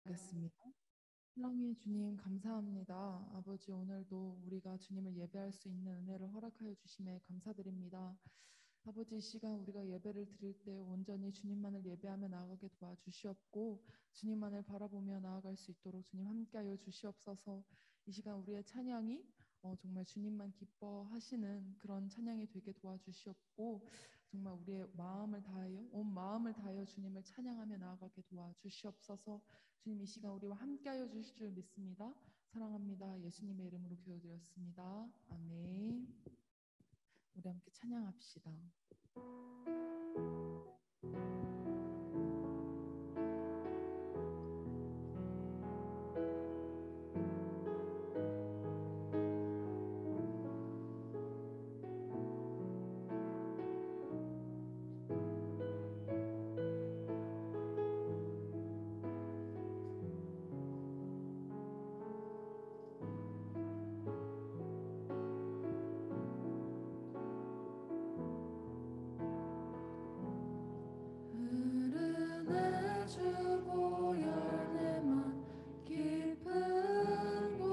하겠습니다. 사랑의 주님, 감사합니다. 아버지, 오늘도 우리가 주님을 예배할 수 있는 은혜를 허락하여 주심에 감사드립니다. 아버지, 이 시간 우리가 예배를 드릴 때 온전히 주님만을 예배하며 나아가게 도와주시옵고, 주님만을 바라보며 나아갈 수 있도록 주님 함께하여 주시옵소서. 이 시간 우리의 찬양이 정말 주님만 기뻐하시는 그런 찬양이 되게 도와주시옵고, 정말 우리의 마음을 다하여 온 마음을 다하여 주님을 찬양하며 나아가게 도와주시옵소서. 주님, 이 시간 우리와 함께하여 주실 줄 믿습니다. 사랑합니다. 예수님의 이름으로 기도드렸습니다. 아멘. 우리 함께 찬양합시다. 흐르는 주보혈 내맘 깊은 곳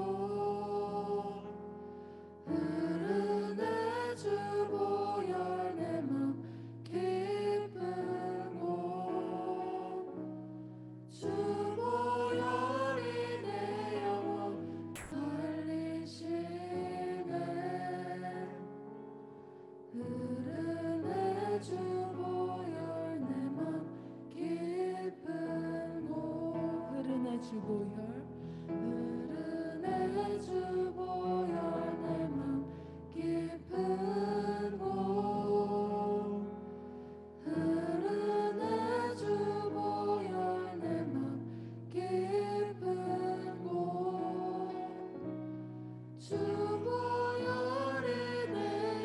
흐르는 주보혈 내맘 깊은 곳 주보혈이 내 영혼 살리시네 흐르는 주보혈 내맘 깊은 곳 흐르네 주보혈 흐르는 주보혈 내맘 깊은 곳 흐르는 주보혈 내맘 깊은 곳 주보혈이 내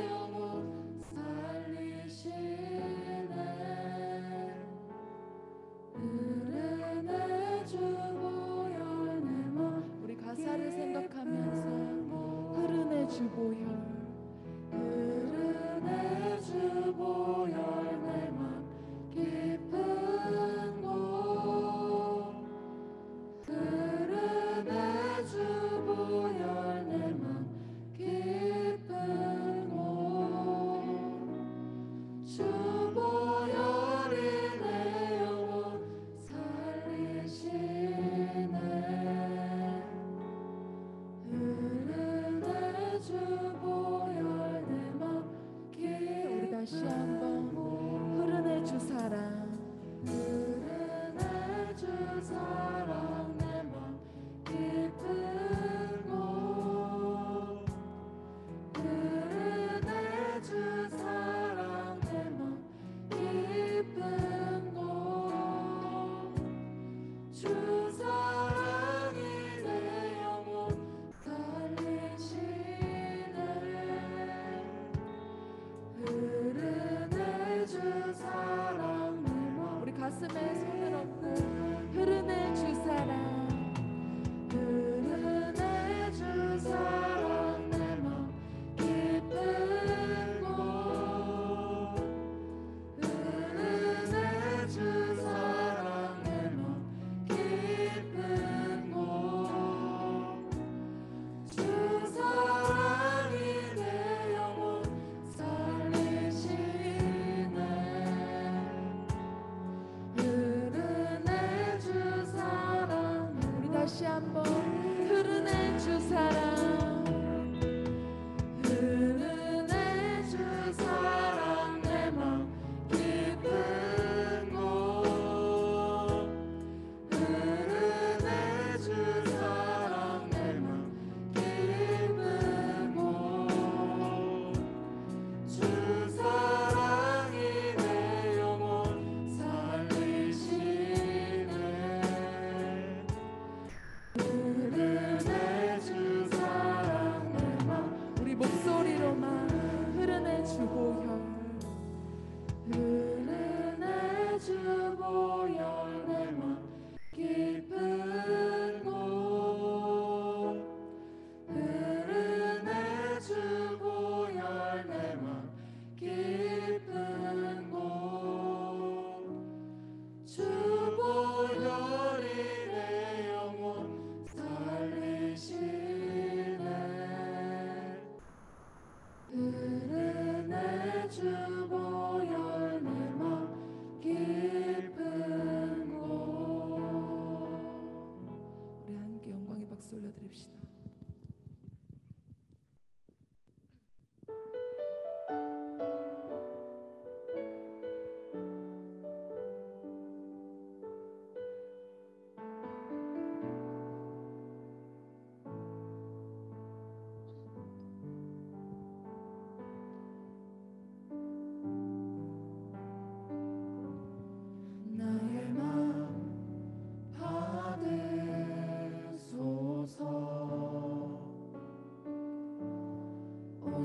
영혼 살리시네 흐르는 주보혈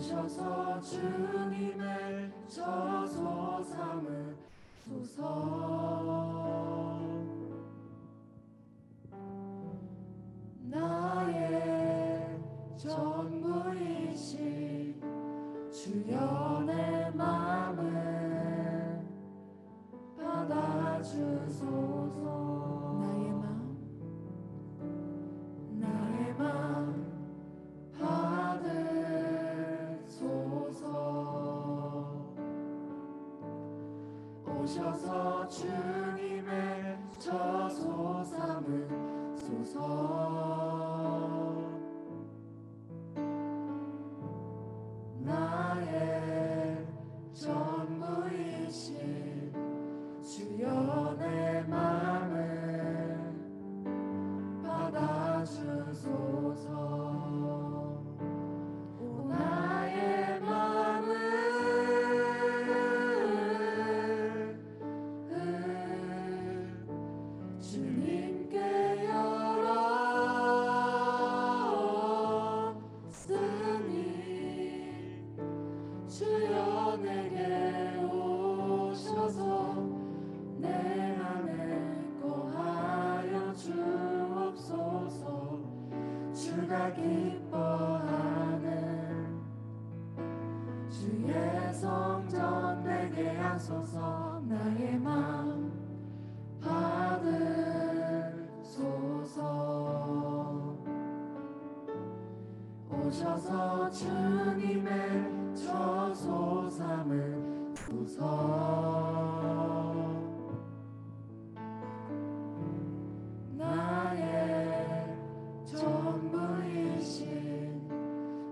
오셔서 주님의 저소 삼으소서. 나의 전부이신 주여 내 맘을 받아주소서. 나의 맘 받으소서. 오셔서 주님의 저소 삼으소서. 나의 전부이신 주여 내 맘을 받아주소서. 오 나의 맘을 주님께 열었으니 주여 내게 오셔서 내 안에 거하여 주옵소서. 주가 기뻐하는 주의 성전 내게 하소서. 나의 맘 받으소서. 오셔서 주님의 저소 삼으소서. 나의 전부이신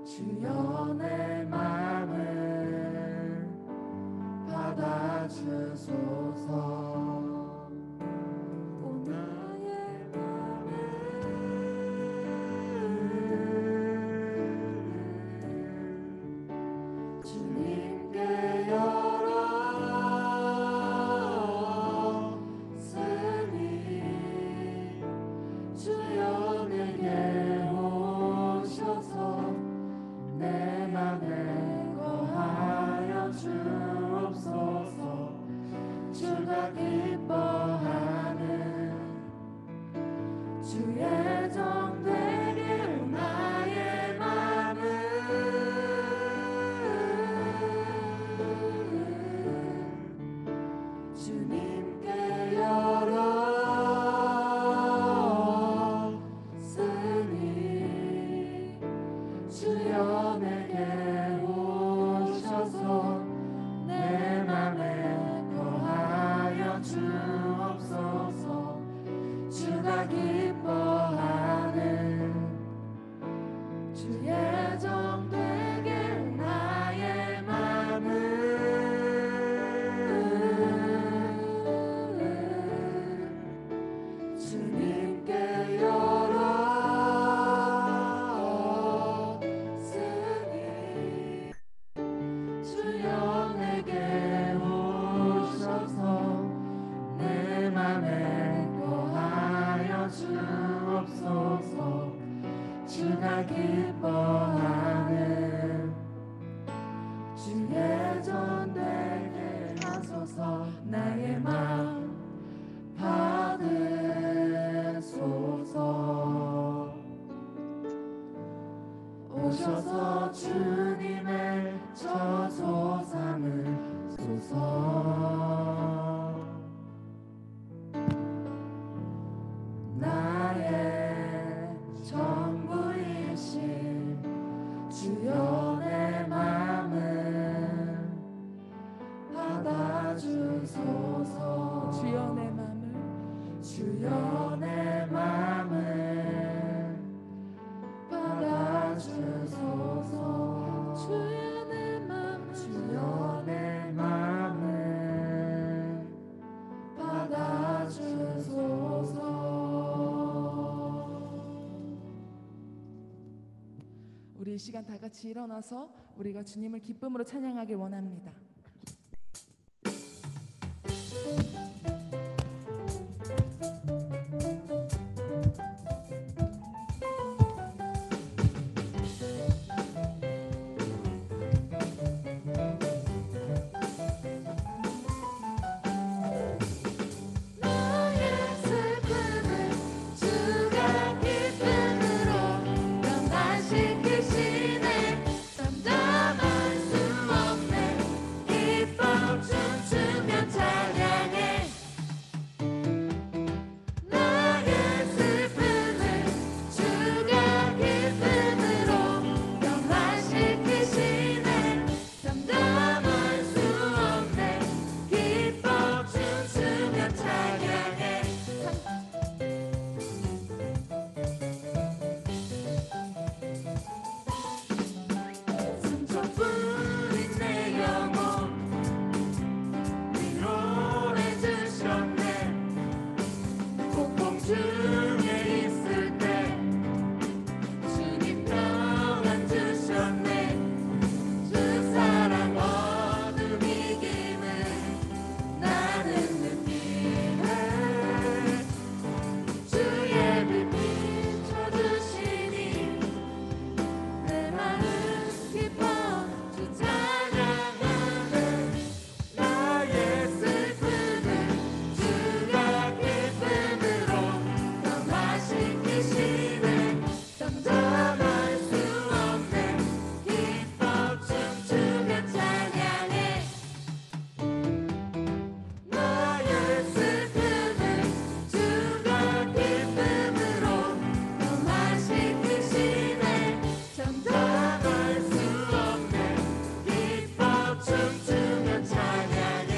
주여 내 맘을 받아주소서. 오 나의 맘을 주님께 열었으니 주여 내게 오셔서 내 맘에 거하여 주옵소서. 주가 기뻐하는 주의 정 되게 나의 맘을 주님께 열었으니 주여 내게 오셔서 내 맘에 거하여 주옵소서. 주가 기뻐하는 주의 정 되게 나의 맘을 주님께 열었으니 주여 내게 오셔서 내 맘에 거하여 주옵소서. 주가 기뻐하는 주의 전 되게 하소서. 나의 맘 받으소서. 오셔서 주님의 저소 삼으소서. 나의 전부이신 주여 내 맘을 받아주소서. 주여 내 맘을 주여 내 맘을 받아주소서. 주여 내 맘을 주여 내 맘을 받아주소서. 우리 이 시간 다 같이 일어나서 우리가 주님을 기쁨으로 찬양하길 원합니다. 중에 있을 때 주님 평안 주셨네. 주 사랑 어둠 이김을 나는 느끼네. 주의 빛 비춰주시니 내 마음 기뻐 주 찬양하네. 나의 슬픔을 주가 기쁨으로 변화시키시네. 잠잠할 수 없네. 기뻐 춤추며 찬양해. 나의 슬픔을 주가 기쁨으로 변화시키시네. 잠잠할 수 없네. 기뻐 춤추며 찬양해.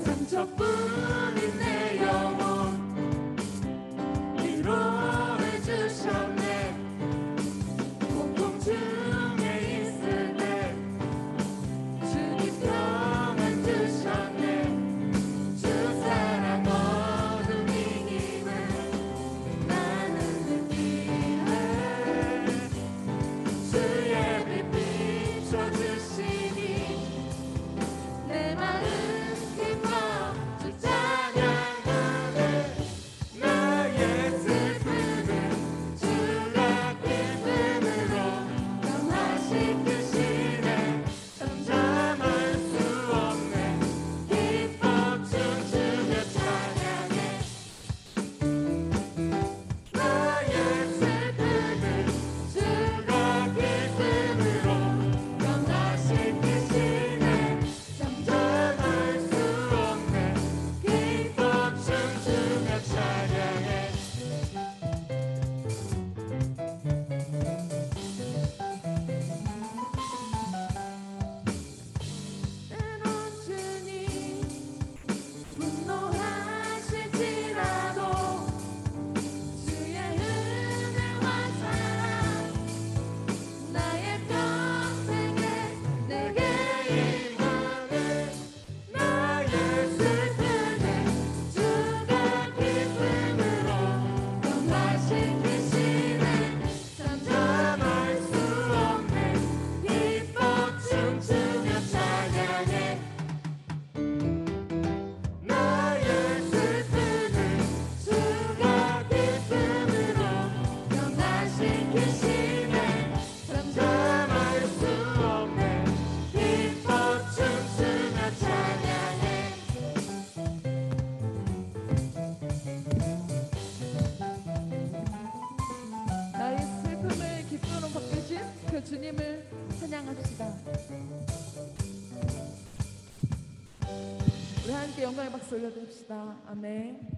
상처뿐인 내 영혼 위로해 주셨네. 고통 중에 있을 때 주님 평안 주셨네. 주 사랑 어둠 이김을 나는 느끼네. 주의 빛 비춰주시니 내 마음 기뻐 주 찬양하네. 나의 슬픔을 주가 기쁨으로 변화시키시네. 잠잠할 수 없네. 기뻐 춤추며 찬양해. 나의 슬픔을 주가 기쁨으로 변화시키시네. 잠잠할 수 없네. 기뻐 춤추며 찬양해. 때론 주님 분노하실지라도 주의 은혜와 사랑 나의 평생에 내게 임하네. 나의 슬픔을 주가 기쁨으로 변화시키시네. 잠잠할 수 없네. 기뻐 춤추며 찬양해. 나의 슬픔을 주가 기쁨으로 변화시키시네. 잠잠할 수 없네. 기뻐 춤추며 찬양해. 나의 슬픔을 기쁨으로 바꾸신 그 주님을 찬양합시다. 우리 함께 영광의 박수 올려드립시다. 아멘.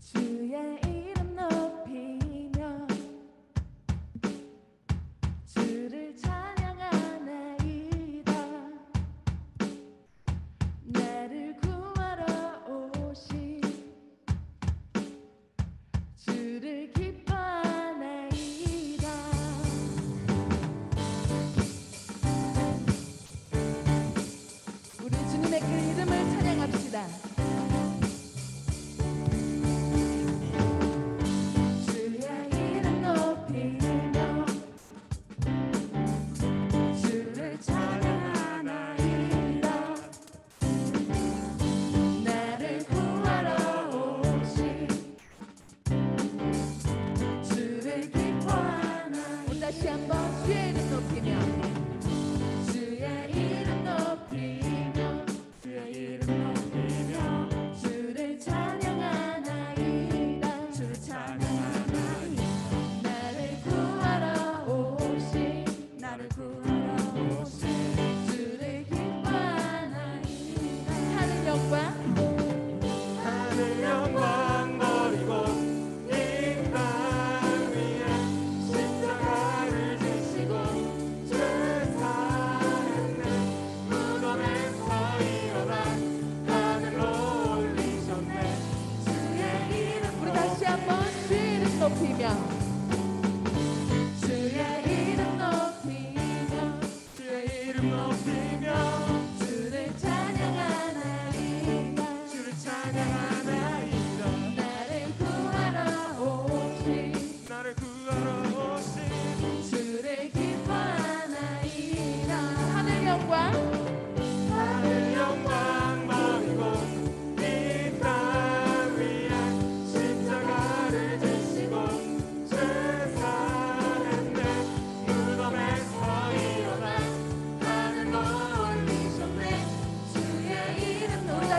주의 이름 높이며 주를 찬양하나이다. 나를 구하러 오신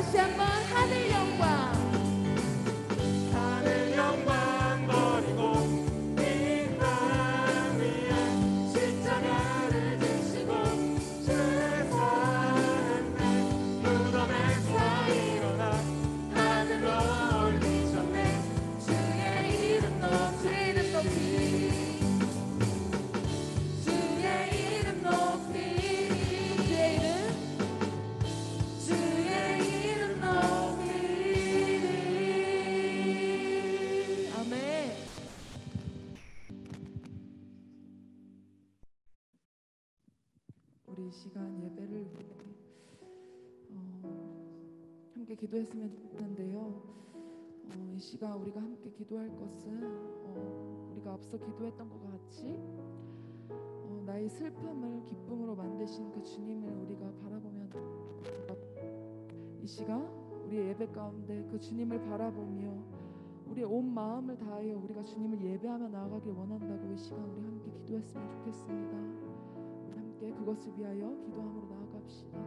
다시 한번 하늘 영광 하늘 영광 버리고 이 땅 위에 십자가를 지시고 주의 삶에 무덤에서 일어나 하늘로 올리셨네. 주의 이름 높이 주의 이름 높이 주의 이름 높이 아멘. 우리 이 시간 예배를 위해 함께 기도했으면 좋겠는데요. 이 시간 우리가 함께 기도할 것은 우리가 앞서 기도했던 것 같이 나의 슬픔을 기쁨으로 만드신 그 주님을 우리가 바라보면 이 시간 우리의 예배 가운데 그 주님을 바라보며 우리의 온 마음을 다하여 우리가 주님을 예배하며 나아가길 원한다고 이 시간 우리 함께 기도했으면 좋겠습니다. 우리 함께 그것을 위하여 기도함으로 나아갑시다.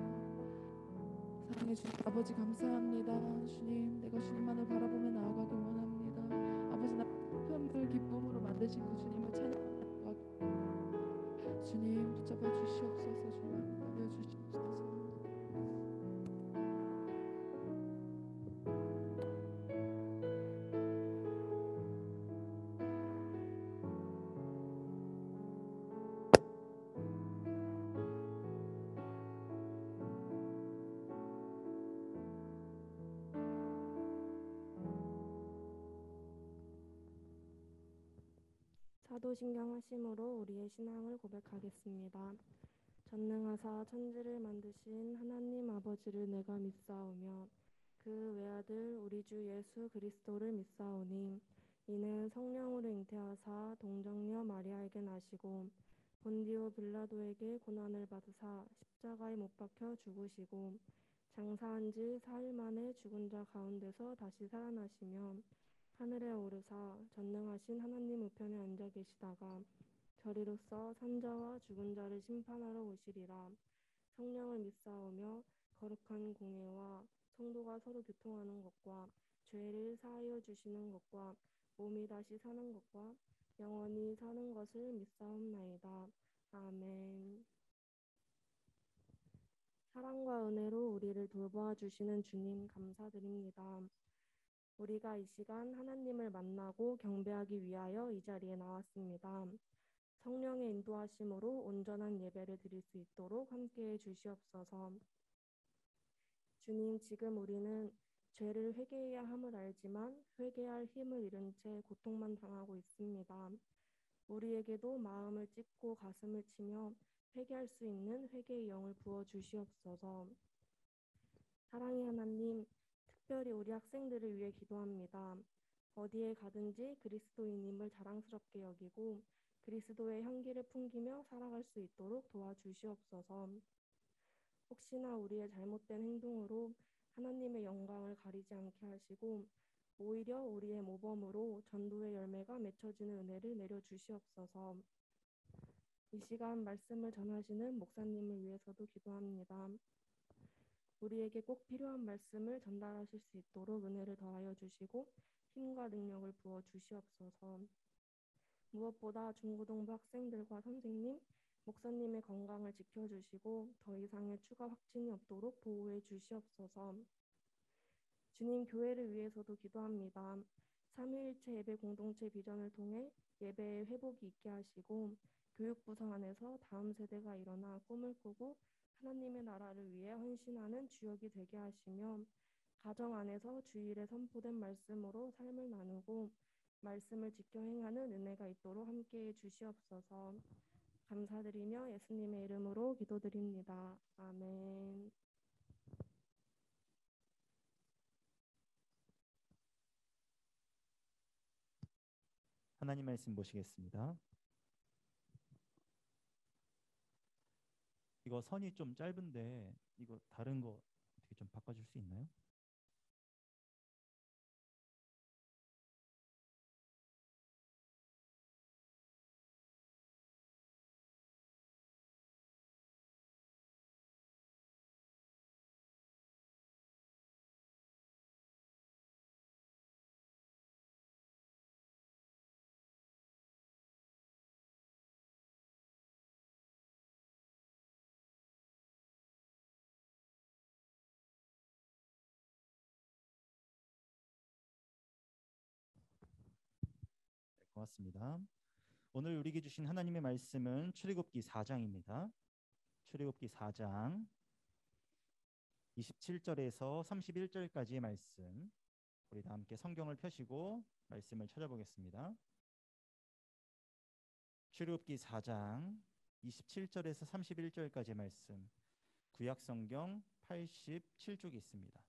사랑해 주신 아버지 감사합니다. 주님, 내가 주님만을 바라보며 나아가길 원합니다. 아버지, 나 슬픔을 기쁨으로 만드신 그 주님을 찬양합니다. 주님 붙잡아 주시옵소서. 주님 받아 주시옵소서. 사도신경하심으로 우리의 신앙을 고백하겠습니다. 전능하사 천지를 만드신 하나님 아버지를 내가 믿사오며 그 외아들 우리 주 예수 그리스도를 믿사오니 이는 성령으로 잉태하사 동정녀 마리아에게 나시고 본디오 빌라도에게 고난을 받으사 십자가에 못 박혀 죽으시고 장사한 지 4일 만에 죽은 자 가운데서 다시 살아나시며 하늘에 오르사 전능하신 하나님 우편에 앉아 계시다가 저리로서 산자와 죽은 자를 심판하러 오시리라. 성령을 믿사오며 거룩한 공예와 성도가 서로 교통하는 것과 죄를 사하여 주시는 것과 몸이 다시 사는 것과 영원히 사는 것을 믿사옵나이다. 아멘. 사랑과 은혜로 우리를 돌보아 주시는 주님 감사드립니다. 우리가 이 시간 하나님을 만나고 경배하기 위하여 이 자리에 나왔습니다. 성령의 인도하심으로 온전한 예배를 드릴 수 있도록 함께해 주시옵소서. 주님, 지금 우리는 죄를 회개해야 함을 알지만 회개할 힘을 잃은 채 고통만 당하고 있습니다. 우리에게도 마음을 찢고 가슴을 치며 회개할 수 있는 회개의 영을 부어 주시옵소서. 사랑의 하나님, 특별히 우리 학생들을 위해 기도합니다. 어디에 가든지 그리스도인임을 자랑스럽게 여기고 그리스도의 향기를 풍기며 살아갈 수 있도록 도와주시옵소서. 혹시나 우리의 잘못된 행동으로 하나님의 영광을 가리지 않게 하시고 오히려 우리의 모범으로 전도의 열매가 맺혀지는 은혜를 내려주시옵소서. 이 시간 말씀을 전하시는 목사님을 위해서도 기도합니다. 우리에게 꼭 필요한 말씀을 전달하실 수 있도록 은혜를 더하여 주시고 힘과 능력을 부어 주시옵소서. 무엇보다 중고등부 학생들과 선생님, 목사님의 건강을 지켜주시고 더 이상의 추가 확진이 없도록 보호해 주시옵소서. 주님, 교회를 위해서도 기도합니다. 삼위일체 예배 공동체 비전을 통해 예배의 회복이 있게 하시고 교육부서 안에서 다음 세대가 일어나 꿈을 꾸고 하나님의 나라를 위해 헌신하는 주역이 되게 하시며 가정 안에서 주일에 선포된 말씀으로 삶을 나누고 말씀을 지켜 행하는 은혜가 있도록 함께해 주시옵소서. 감사드리며 예수님의 이름으로 기도드립니다. 아멘. 하나님 말씀 보시겠습니다. 이거 선이 좀 짧은데 이거 다른 거 어떻게 좀 바꿔줄 수 있나요? 고맙습니다. 오늘 우리에게 주신 하나님의 말씀은 출애굽기 4장입니다. 출애굽기 4장 27절에서 31절까지의 말씀. 우리 다 함께 성경을 펴시고 말씀을 찾아보겠습니다. 출애굽기 4장 27절에서 31절까지의 말씀. 구약 성경 87쪽에 있습니다.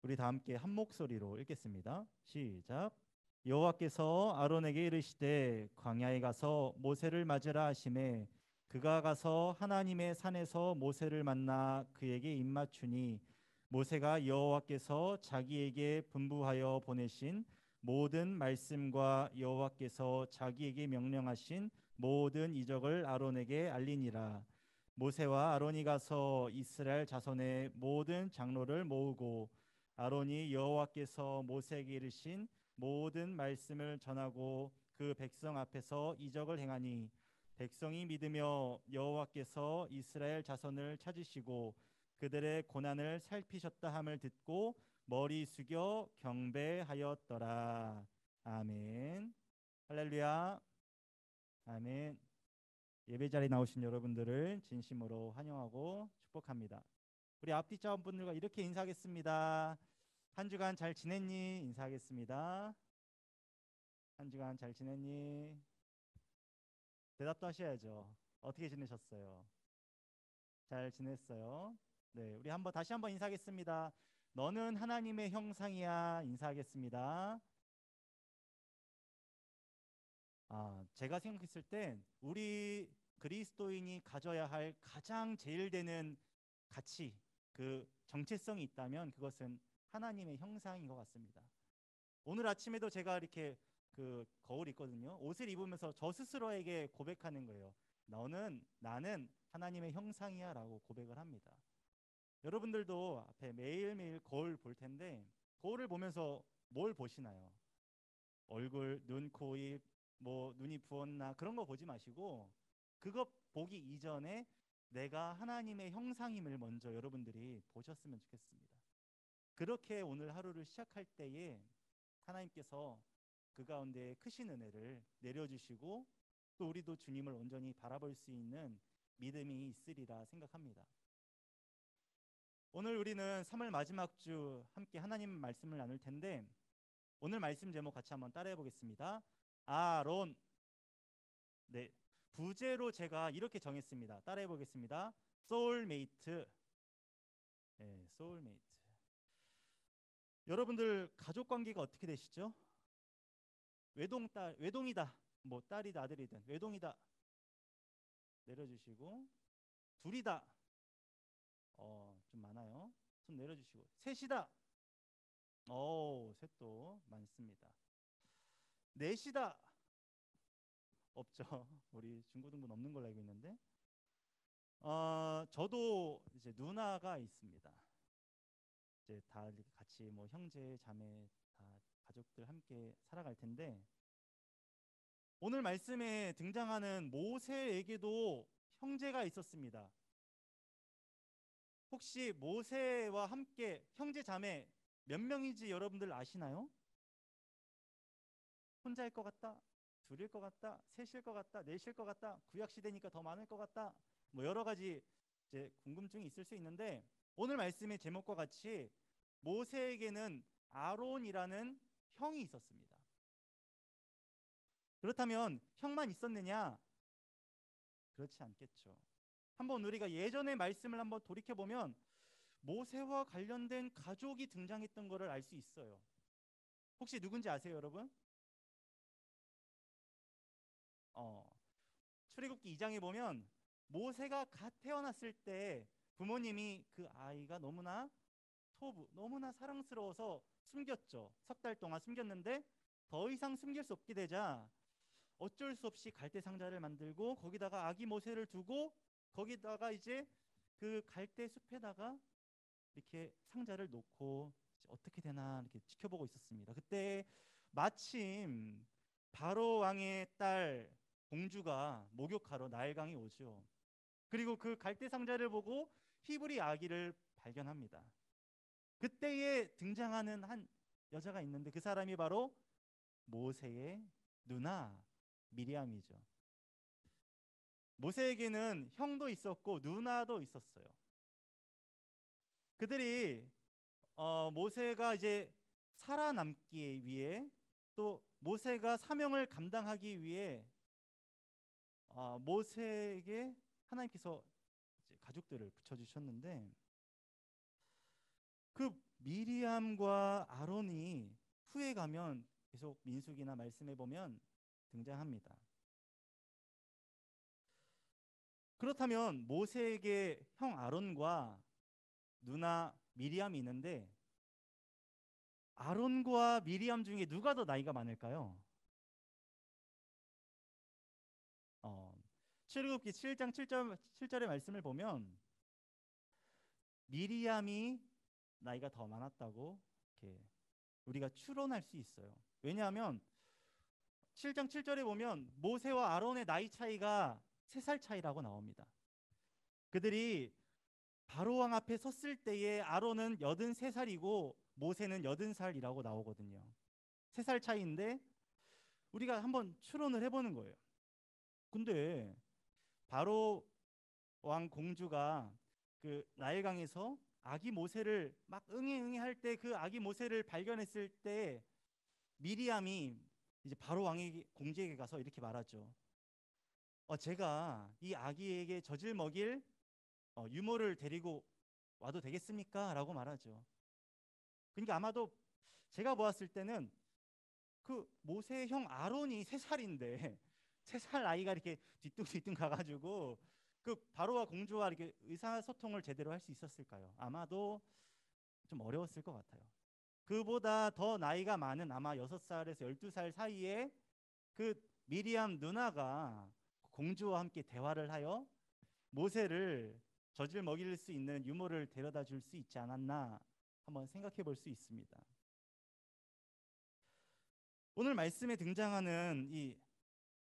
우리 다 함께 한 목소리로 읽겠습니다. 시작. 여호와께서 아론에게 이르시되 광야에 가서 모세를 맞으라 하시매 그가 가서 하나님의 산에서 모세를 만나 그에게 입맞추니 모세가 여호와께서 자기에게 분부하여 보내신 모든 말씀과 여호와께서 자기에게 명령하신 모든 이적을 아론에게 알리니라. 모세와 아론이 가서 이스라엘 자손의 모든 장로를 모으고 아론이 여호와께서 모세에게 이르신 모든 말씀을 전하고 그 백성 앞에서 이적을 행하니 백성이 믿으며 여호와께서 이스라엘 자손을 찾으시고 그들의 고난을 살피셨다 함을 듣고 머리 숙여 경배하였더라. 아멘. 할렐루야. 아멘. 예배 자리에 나오신 여러분들을 진심으로 환영하고 축복합니다. 우리 앞뒤 자원분들과 이렇게 인사하겠습니다. 한 주간 잘 지냈니? 인사하겠습니다. 한 주간 잘 지냈니? 대답도 하셔야죠. 어떻게 지내셨어요? 잘 지냈어요? 네, 우리 다시 한번 인사하겠습니다. 너는 하나님의 형상이야. 인사하겠습니다. 제가 생각했을 땐 우리 그리스도인이 가져야 할 가장 제일 되는 가치, 그 정체성이 있다면 그것은 하나님의 형상인 것 같습니다. 오늘 아침에도 제가 이렇게 그 거울이 있거든요. 옷을 입으면서 저 스스로에게 고백하는 거예요. 나는 하나님의 형상이야 라고 고백을 합니다. 여러분들도 앞에 매일매일 거울 볼 텐데 거울을 보면서 뭘 보시나요? 얼굴, 눈, 코, 입, 뭐 눈이 부었나 그런 거 보지 마시고 그거 보기 이전에 내가 하나님의 형상임을 먼저 여러분들이 보셨으면 좋겠습니다. 그렇게 오늘 하루를 시작할 때에 하나님께서 그 가운데 크신 은혜를 내려주시고 또 우리도 주님을 온전히 바라볼 수 있는 믿음이 있으리라 생각합니다. 오늘 우리는 3월 마지막 주 함께 하나님 말씀을 나눌 텐데 오늘 말씀 제목 같이 한번 따라해 보겠습니다. 아론. 네, 부제로 제가 이렇게 정했습니다. 따라해 보겠습니다. 소울메이트. 네, 소울메이트. 여러분들 가족 관계가 어떻게 되시죠? 외동이다. 뭐 딸이다 아들이든 외동이다. 내려주시고 둘이다. 좀 많아요. 손 내려주시고 셋이다. 셋도 많습니다. 넷이다. 없죠. 우리 중고등부는 없는 걸로 알고 있는데 저도 이제 누나가 있습니다. 이제 다 같이 뭐 형제 자매 다 가족들 함께 살아갈 텐데 오늘 말씀에 등장하는 모세에게도 형제가 있었습니다. 혹시 모세와 함께 형제 자매 몇 명인지 여러분들 아시나요? 혼자일 것 같다, 둘일 것 같다, 셋일 것 같다, 넷일 것 같다, 구약 시대니까 더 많을 것 같다. 뭐 여러 가지 이제 궁금증이 있을 수 있는데 오늘 말씀의 제목과 같이 모세에게는 아론이라는 형이 있었습니다. 그렇다면 형만 있었느냐? 그렇지 않겠죠. 한번 우리가 예전의 말씀을 한번 돌이켜 보면 모세와 관련된 가족이 등장했던 것을 알 수 있어요. 혹시 누군지 아세요, 여러분? 출애굽기 2장에 보면 모세가 갓 태어났을 때 부모님이 그 아이가 너무나 사랑스러워서 숨겼죠. 석 달 동안 숨겼는데 더 이상 숨길 수 없게 되자 어쩔 수 없이 갈대 상자를 만들고 거기다가 아기 모세를 두고 거기다가 이제 그 갈대 숲에다가 이렇게 상자를 놓고 어떻게 되나 이렇게 지켜보고 있었습니다. 그때 마침 바로 왕의 딸 공주가 목욕하러 나일강에 오죠. 그리고 그 갈대 상자를 보고 히브리 아기를 발견합니다. 그때에 등장하는 한 여자가 있는데 그 사람이 바로 모세의 누나 미리암이죠. 모세에게는 형도 있었고 누나도 있었어요. 그들이 모세가 이제 살아남기 위해 또 모세가 사명을 감당하기 위해 모세에게 하나님께서 이제 가족들을 붙여주셨는데 그 미리암과 아론이 후에 가면 계속 민수기나 말씀해 보면 등장합니다. 그렇다면 모세에게 형 아론과 누나 미리암이 있는데 아론과 미리암 중에 누가 더 나이가 많을까요? 출애굽기 7장 7절의 말씀을 보면 미리암이 나이가 더 많았다고 이렇게 우리가 추론할 수 있어요. 왜냐하면 7장 7절에 보면 모세와 아론의 나이 차이가 3살 차이라고 나옵니다. 그들이 바로 왕 앞에 섰을 때에 아론은 83살이고 모세는 80살이라고 나오거든요. 3살 차이인데 우리가 한번 추론을 해보는 거예요. 근데 바로 왕 공주가 그 나일강에서 아기 모세를 막 응애 할 때 그 아기 모세를 발견했을 때 미리암이 이제 바로 왕에게 공주에게 가서 이렇게 말하죠. 제가 이 아기에게 젖을 먹일 유모를 데리고 와도 되겠습니까? 라고 말하죠. 그러니까 아마도 제가 보았을 때는 그 모세의 형 아론이 3살인데 3살 아이가 이렇게 뒤뚱뒤뚱 가가지고 그 바로와 공주와 이렇게 의사소통을 제대로 할 수 있었을까요? 아마도 좀 어려웠을 것 같아요. 그보다 더 나이가 많은 아마 6살에서 12살 사이에 그 미리암 누나가 공주와 함께 대화를 하여 모세를 젖을 먹일 수 있는 유모를 데려다 줄 수 있지 않았나 한번 생각해 볼 수 있습니다. 오늘 말씀에 등장하는 이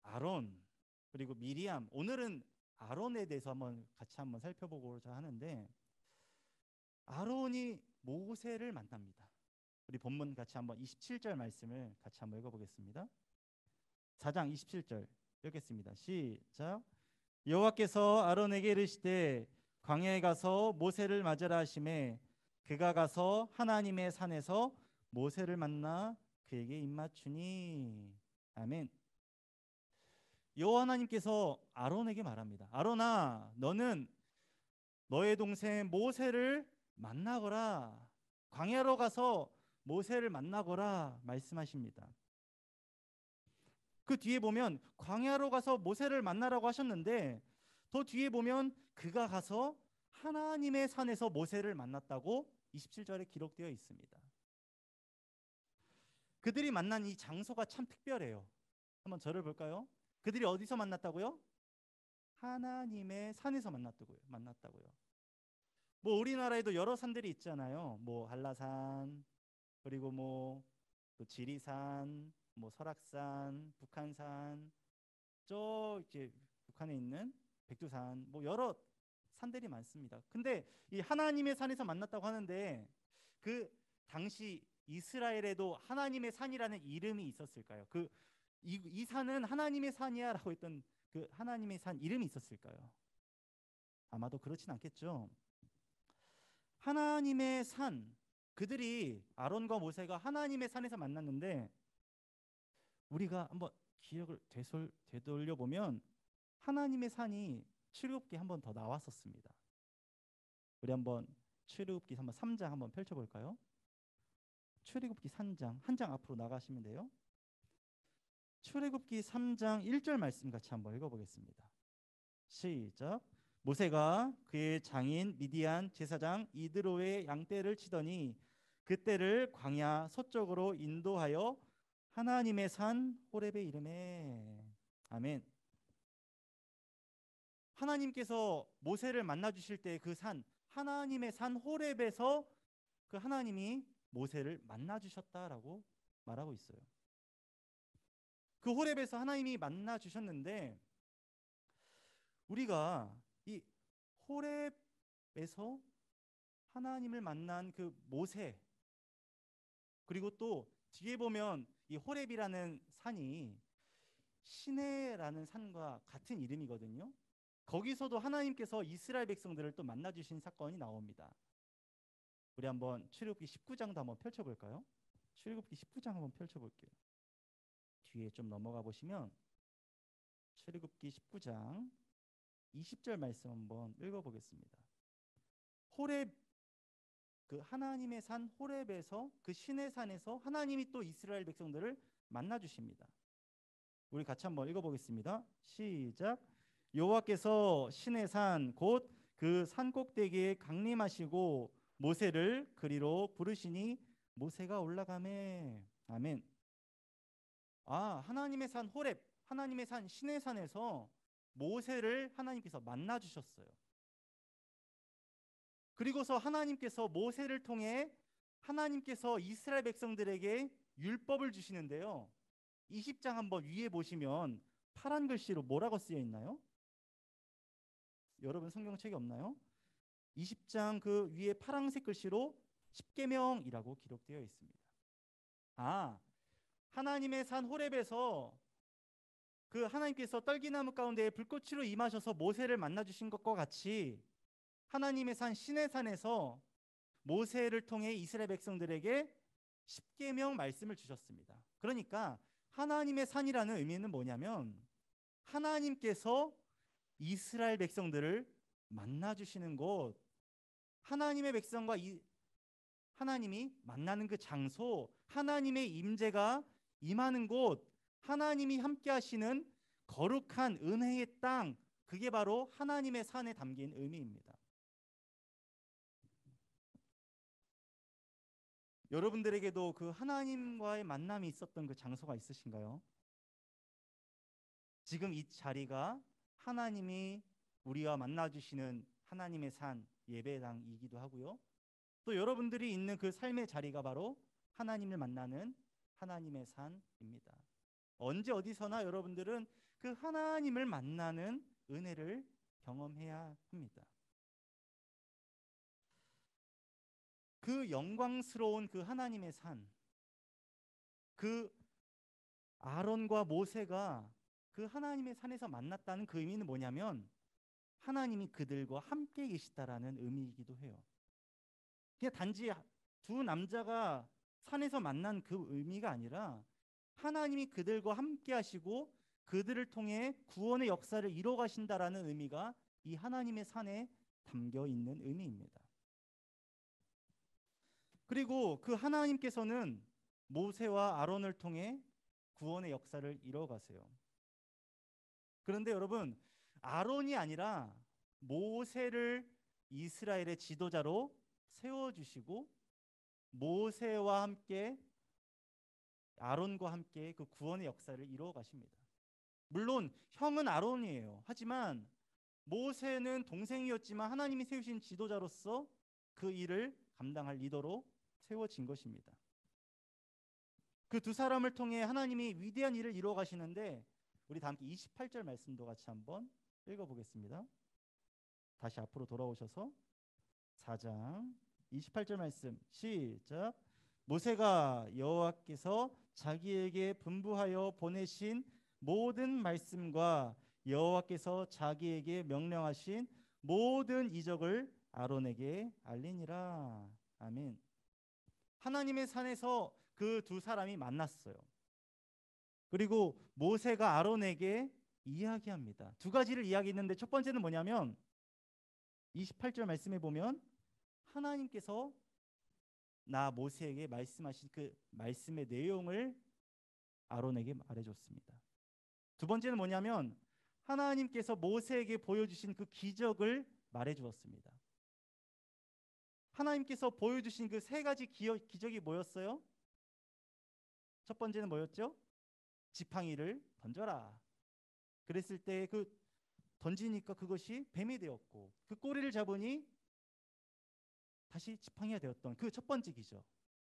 아론 그리고 미리암, 오늘은 아론에 대해서 같이 한번 살펴보고자 하는데 아론이 모세를 만납니다. 우리 본문 같이 한번 27절 말씀을 같이 한번 읽어보겠습니다. 4장 27절 읽겠습니다. 시작. 여호와께서 아론에게 이르시되 광야에 가서 모세를 맞으라 하시매 그가 가서 하나님의 산에서 모세를 만나 그에게 입맞추니. 아멘. 여호와 하나님께서 아론에게 말합니다. 아론아, 너는 너의 동생 모세를 만나거라. 광야로 가서 모세를 만나거라 말씀하십니다. 그 뒤에 보면 광야로 가서 모세를 만나라고 하셨는데 더 뒤에 보면 그가 가서 하나님의 산에서 모세를 만났다고 27절에 기록되어 있습니다. 그들이 만난 이 장소가 참 특별해요. 한번 저를 볼까요? 그들이 어디서 만났다고요? 하나님의 산에서 만났다고요. 뭐 우리나라에도 여러 산들이 있잖아요. 뭐 한라산, 그리고 뭐 또 지리산, 뭐 설악산, 북한산, 이제 북한에 있는 백두산, 뭐 여러 산들이 많습니다. 근데 이 하나님의 산에서 만났다고 하는데 그 당시 이스라엘에도 하나님의 산이라는 이름이 있었을까요? 이 산은 하나님의 산이야라고 했던 그 하나님의 산 이름이 있었을까요? 아마도 그렇진 않겠죠. 하나님의 산, 그들이 아론과 모세가 하나님의 산에서 만났는데 우리가 한번 기억을 되돌려 보면 하나님의 산이 출애굽기 한 번 더 나왔었습니다. 우리 한번 출애굽기 한번 3장 한번 펼쳐볼까요? 출애굽기 3장 한 장 앞으로 나가시면 돼요. 출애굽기 3장 1절 말씀 같이 한번 읽어보겠습니다. 시작. 모세가 그의 장인 미디안 제사장 이드로의 양떼를 치더니 그떼를 광야 서쪽으로 인도하여 하나님의 산 호렙에 이르매. 아멘. 하나님께서 모세를 만나 주실 때 그 산 하나님의 산 호렙에서 그 하나님이 모세를 만나 주셨다라고 말하고 있어요. 그 호렙에서 하나님이 만나 주셨는데 우리가 이 호렙에서 하나님을 만난 그 모세, 그리고 또 뒤에 보면 이 호렙이라는 산이 시내라는 산과 같은 이름이거든요. 거기서도 하나님께서 이스라엘 백성들을 또 만나 주신 사건이 나옵니다. 우리 한번 출애굽기 19장도 한번 펼쳐 볼까요? 출애굽기 19장 한번 펼쳐 볼게요. 뒤에 좀 넘어가 보시면 출애굽기 19장 20절 말씀 한번 읽어 보겠습니다. 호렙, 그 하나님의 산 호렙에서, 그 신의 산에서 하나님이 또 이스라엘 백성들을 만나 주십니다. 우리 같이 한번 읽어 보겠습니다. 시작. 여호와께서 신의 산 곧 그 산 꼭대기에 강림하시고 모세를 그리로 부르시니 모세가 올라가매. 아멘. 하나님의 산 호렙, 하나님의 산 신의 산에서 모세를 하나님께서 만나 주셨어요. 그리고서 하나님께서 모세를 통해 하나님께서 이스라엘 백성들에게 율법을 주시는데요. 20장 한번 위에 보시면 파란 글씨로 뭐라고 쓰여 있나요? 여러분 성경책이 없나요? 20장 그 위에 파란색 글씨로 십계명이라고 기록되어 있습니다. 하나님의 산 호렙에서 그 하나님께서 떨기나무 가운데 불꽃으로 임하셔서 모세를 만나 주신 것과 같이 하나님의 산 시내 산에서 모세를 통해 이스라엘 백성들에게 십계명 말씀을 주셨습니다. 그러니까 하나님의 산이라는 의미는 뭐냐면 하나님께서 이스라엘 백성들을 만나 주시는 곳, 하나님의 백성과 하나님이 만나는 그 장소, 하나님의 임재가 임하는 곳, 하나님이 함께 하시는 거룩한 은혜의 땅, 그게 바로 하나님의 산에 담긴 의미입니다. 여러분들에게도 그 하나님과의 만남이 있었던 그 장소가 있으신가요? 지금 이 자리가 하나님이 우리와 만나 주시는 하나님의 산 예배당이기도 하고요. 또 여러분들이 있는 그 삶의 자리가 바로 하나님을 만나는 하나님의 산입니다. 언제 어디서나 여러분들은 그 하나님을 만나는 은혜를 경험해야 합니다. 그 영광스러운 그 하나님의 산, 그 아론과 모세가 그 하나님의 산에서 만났다는 그 의미는 뭐냐면 하나님이 그들과 함께 계시다라는 의미이기도 해요. 그냥 단지 두 남자가 산에서 만난 그 의미가 아니라 하나님이 그들과 함께 하시고 그들을 통해 구원의 역사를 이뤄 가신다라는 의미가 이 하나님의 산에 담겨 있는 의미입니다. 그리고 그 하나님께서는 모세와 아론을 통해 구원의 역사를 이뤄 가세요. 그런데 여러분, 아론이 아니라 모세를 이스라엘의 지도자로 세워주시고 모세와 함께 아론과 함께 그 구원의 역사를 이루어 가십니다. 물론 형은 아론이에요. 하지만 모세는 동생이었지만 하나님이 세우신 지도자로서 그 일을 감당할 리더로 세워진 것입니다. 그 두 사람을 통해 하나님이 위대한 일을 이루어 가시는데 우리 다 함께 28절 말씀도 같이 한번 읽어보겠습니다. 다시 앞으로 돌아오셔서 4장 28절 말씀 시작. 모세가 여호와께서 자기에게 분부하여 보내신 모든 말씀과 여호와께서 자기에게 명령하신 모든 이적을 아론에게 알리니라. 아멘. 하나님의 산에서 그 두 사람이 만났어요. 그리고 모세가 아론에게 이야기합니다. 두 가지를 이야기했는데 첫 번째는 뭐냐면 28절 말씀에 보면 하나님께서 나 모세에게 말씀하신 그 말씀의 내용을 아론에게 말해줬습니다. 두 번째는 뭐냐면 하나님께서 모세에게 보여주신 그 기적을 말해주었습니다. 하나님께서 보여주신 그 세 가지 기적이 뭐였어요? 첫 번째는 뭐였죠? 지팡이를 던져라. 그랬을 때 그 던지니까 그것이 뱀이 되었고 그 꼬리를 잡으니 다시 지팡이가 되었던 그 첫 번째 기적.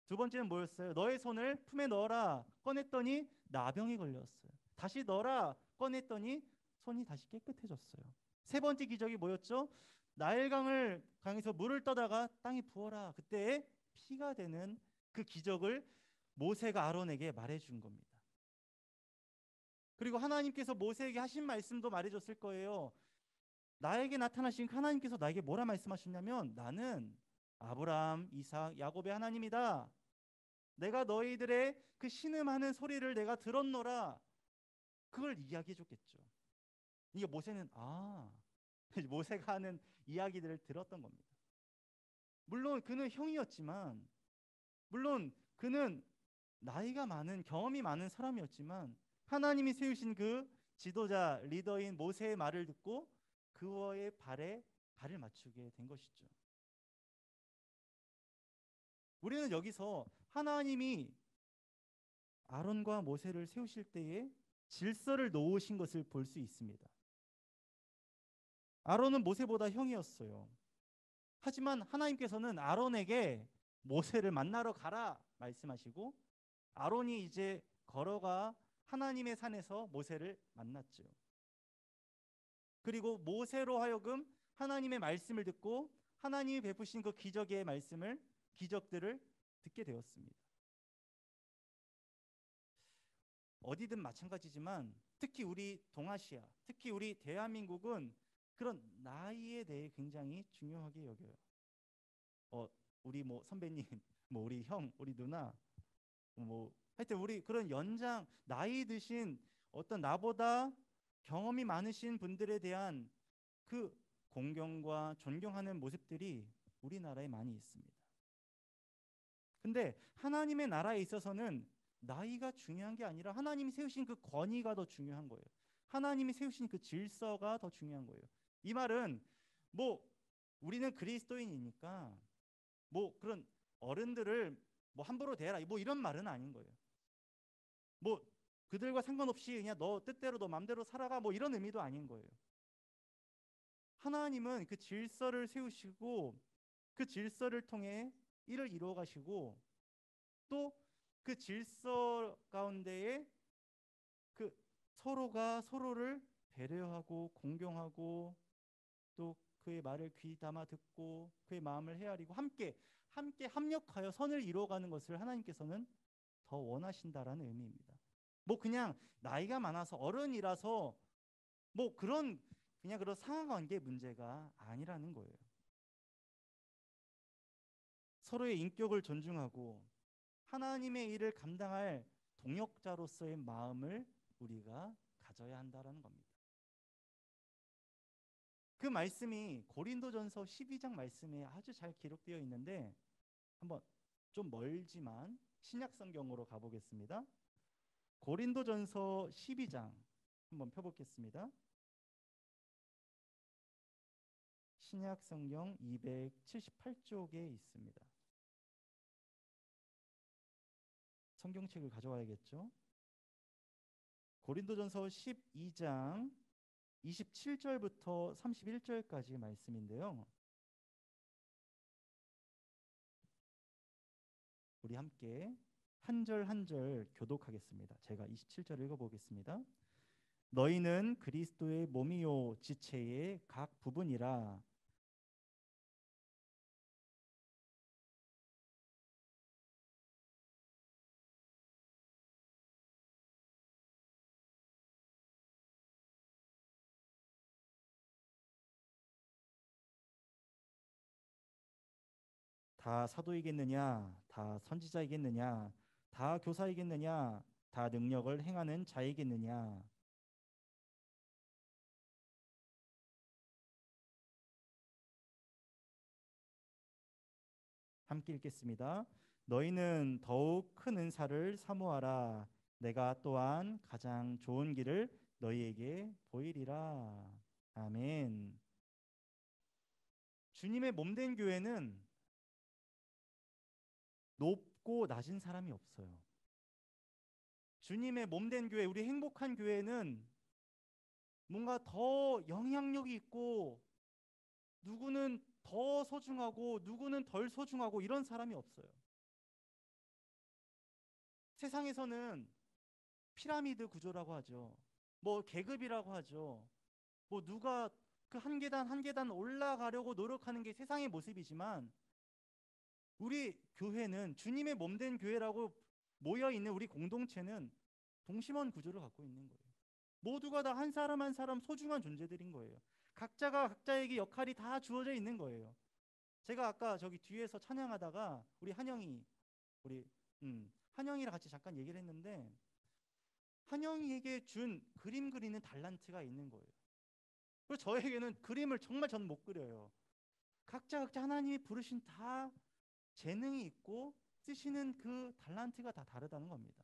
두 번째는 뭐였어요? 너의 손을 품에 넣어라. 꺼냈더니 나병이 걸렸어요. 다시 넣어라. 꺼냈더니 손이 다시 깨끗해졌어요. 세 번째 기적이 뭐였죠? 나일강에서 물을 떠다가 땅에 부어라. 그때 피가 되는 그 기적을 모세가 아론에게 말해준 겁니다. 그리고 하나님께서 모세에게 하신 말씀도 말해줬을 거예요. 나에게 나타나신 하나님께서 나에게 뭐라 말씀하셨냐면, 나는 아브라함, 이삭, 야곱의 하나님이다. 내가 너희들의 그 신음하는 소리를 내가 들었노라. 그걸 이야기해 줬겠죠. 이게 모세는 모세가 하는 이야기들을 들었던 겁니다. 물론 그는 형이었지만, 물론 그는 나이가 많은, 경험이 많은 사람이었지만, 하나님이 세우신 그 지도자, 리더인 모세의 말을 듣고 그의 발에 발을 맞추게 된 것이죠. 우리는 여기서 하나님이 아론과 모세를 세우실 때에 질서를 놓으신 것을 볼 수 있습니다. 아론은 모세보다 형이었어요. 하지만 하나님께서는 아론에게 모세를 만나러 가라 말씀하시고, 아론이 이제 걸어가 하나님의 산에서 모세를 만났죠. 그리고 모세로 하여금 하나님의 말씀을 듣고 하나님이 베푸신 그 기적의 말씀을, 기적들을 듣게 되었습니다. 어디든 마찬가지지만 특히 우리 동아시아, 특히 우리 대한민국은 그런 나이에 대해 굉장히 중요하게 여겨요. 우리 뭐 선배님, 뭐 우리 형, 우리 누나, 뭐 하여튼 우리 그런 연장, 나이 드신 어떤 나보다 경험이 많으신 분들에 대한 그 공경과 존경하는 모습들이 우리나라에 많이 있습니다. 근데 하나님의 나라에 있어서는 나이가 중요한 게 아니라 하나님이 세우신 그 권위가 더 중요한 거예요. 하나님이 세우신 그 질서가 더 중요한 거예요. 이 말은 뭐 우리는 그리스도인이니까 뭐 그런 어른들을 뭐 함부로 대해라, 뭐 이런 말은 아닌 거예요. 뭐 그들과 상관없이 그냥 너 뜻대로 너 맘대로 살아가, 뭐 이런 의미도 아닌 거예요. 하나님은 그 질서를 세우시고 그 질서를 통해 일을 이루어 가시고, 또 그 질서 가운데에 그 서로가 서로를 배려하고 공경하고, 또 그의 말을 귀 담아 듣고 그의 마음을 헤아리고 함께 합력하여 선을 이루어가는 것을 하나님께서는 더 원하신다라는 의미입니다. 뭐 그냥 나이가 많아서 어른이라서 뭐 그런 그냥 그런 상하관계 문제가 아니라는 거예요. 서로의 인격을 존중하고 하나님의 일을 감당할 동역자로서의 마음을 우리가 가져야 한다라는 겁니다. 그 말씀이 고린도전서 12장 말씀에 아주 잘 기록되어 있는데, 한번 좀 멀지만 신약 성경으로 가보겠습니다. 고린도전서 12장 한번 펴보겠습니다. 신약 성경 278쪽에 있습니다. 성경책을 가져와야겠죠. 고린도전서 12장 27절부터 31절까지 말씀인데요. 우리 함께 한 절 한 절 교독하겠습니다. 제가 27절 읽어보겠습니다. 너희는 그리스도의 몸이요 지체의 각 부분이라. 다 사도이겠느냐? 다 선지자이겠느냐? 다 교사이겠느냐? 다 능력을 행하는 자이겠느냐? 함께 읽겠습니다. 너희는 더욱 큰 은사를 사모하라. 내가 또한 가장 좋은 길을 너희에게 보이리라. 아멘. 주님의 몸된 교회는 높고 낮은 사람이 없어요. 주님의 몸된 교회, 우리 행복한 교회는 뭔가 더 영향력이 있고, 누구는 더 소중하고 누구는 덜 소중하고 이런 사람이 없어요. 세상에서는 피라미드 구조라고 하죠. 뭐 계급이라고 하죠. 뭐 누가 그 한 계단 한 계단 올라가려고 노력하는 게 세상의 모습이지만, 우리 교회는 주님의 몸된 교회라고 모여 있는 우리 공동체는 동심원 구조를 갖고 있는 거예요. 모두가 다 한 사람 한 사람 소중한 존재들인 거예요. 각자가 각자에게 역할이 다 주어져 있는 거예요. 제가 아까 저기 뒤에서 찬양하다가 우리 한영이 우리 한영이랑 같이 잠깐 얘기를 했는데 한영이에게 준 그림 그리는 달란트가 있는 거예요. 그리고 저에게는 그림을 정말 저는 못 그려요. 각자 하나님이 부르신 다 재능이 있고 쓰시는 그 달란트가 다 다르다는 겁니다.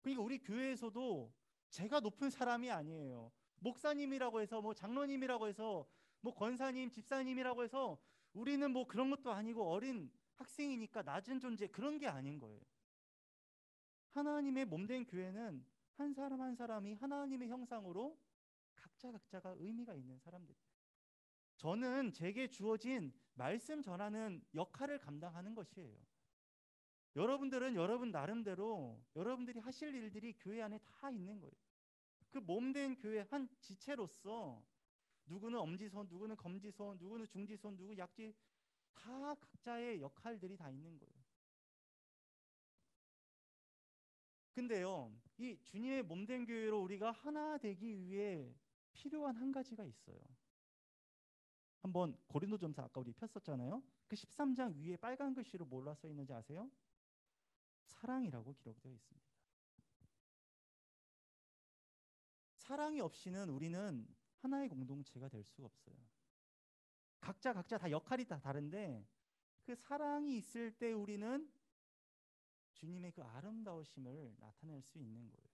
그러니까 우리 교회에서도 제가 높은 사람이 아니에요. 목사님이라고 해서 뭐 장로님이라고 해서 뭐 권사님, 집사님이라고 해서 우리는 뭐 그런 것도 아니고 어린 학생이니까 낮은 존재 그런 게 아닌 거예요. 하나님의 몸된 교회는 한 사람 한 사람이 하나님의 형상으로 각자가 의미가 있는 사람들. 저는 제게 주어진 말씀 전하는 역할을 감당하는 것이에요. 여러분들은 여러분 나름대로 여러분들이 하실 일들이 교회 안에 다 있는 거예요. 그 몸된 교회 한 지체로서 누구는 엄지손, 누구는 검지손, 누구는 중지손, 누구 약지 다 각자의 역할들이 다 있는 거예요. 근데요, 이 주님의 몸된 교회로 우리가 하나 되기 위해 필요한 한 가지가 있어요. 한번 고린도전서 아까 우리 폈었잖아요. 그 13장 위에 빨간 글씨로 뭐라 써 있는지 아세요? 사랑이라고 기록되어 있습니다. 사랑이 없이는 우리는 하나의 공동체가 될 수가 없어요. 각자 다 역할이 다 다른데 그 사랑이 있을 때 우리는 주님의 그 아름다우심을 나타낼 수 있는 거예요.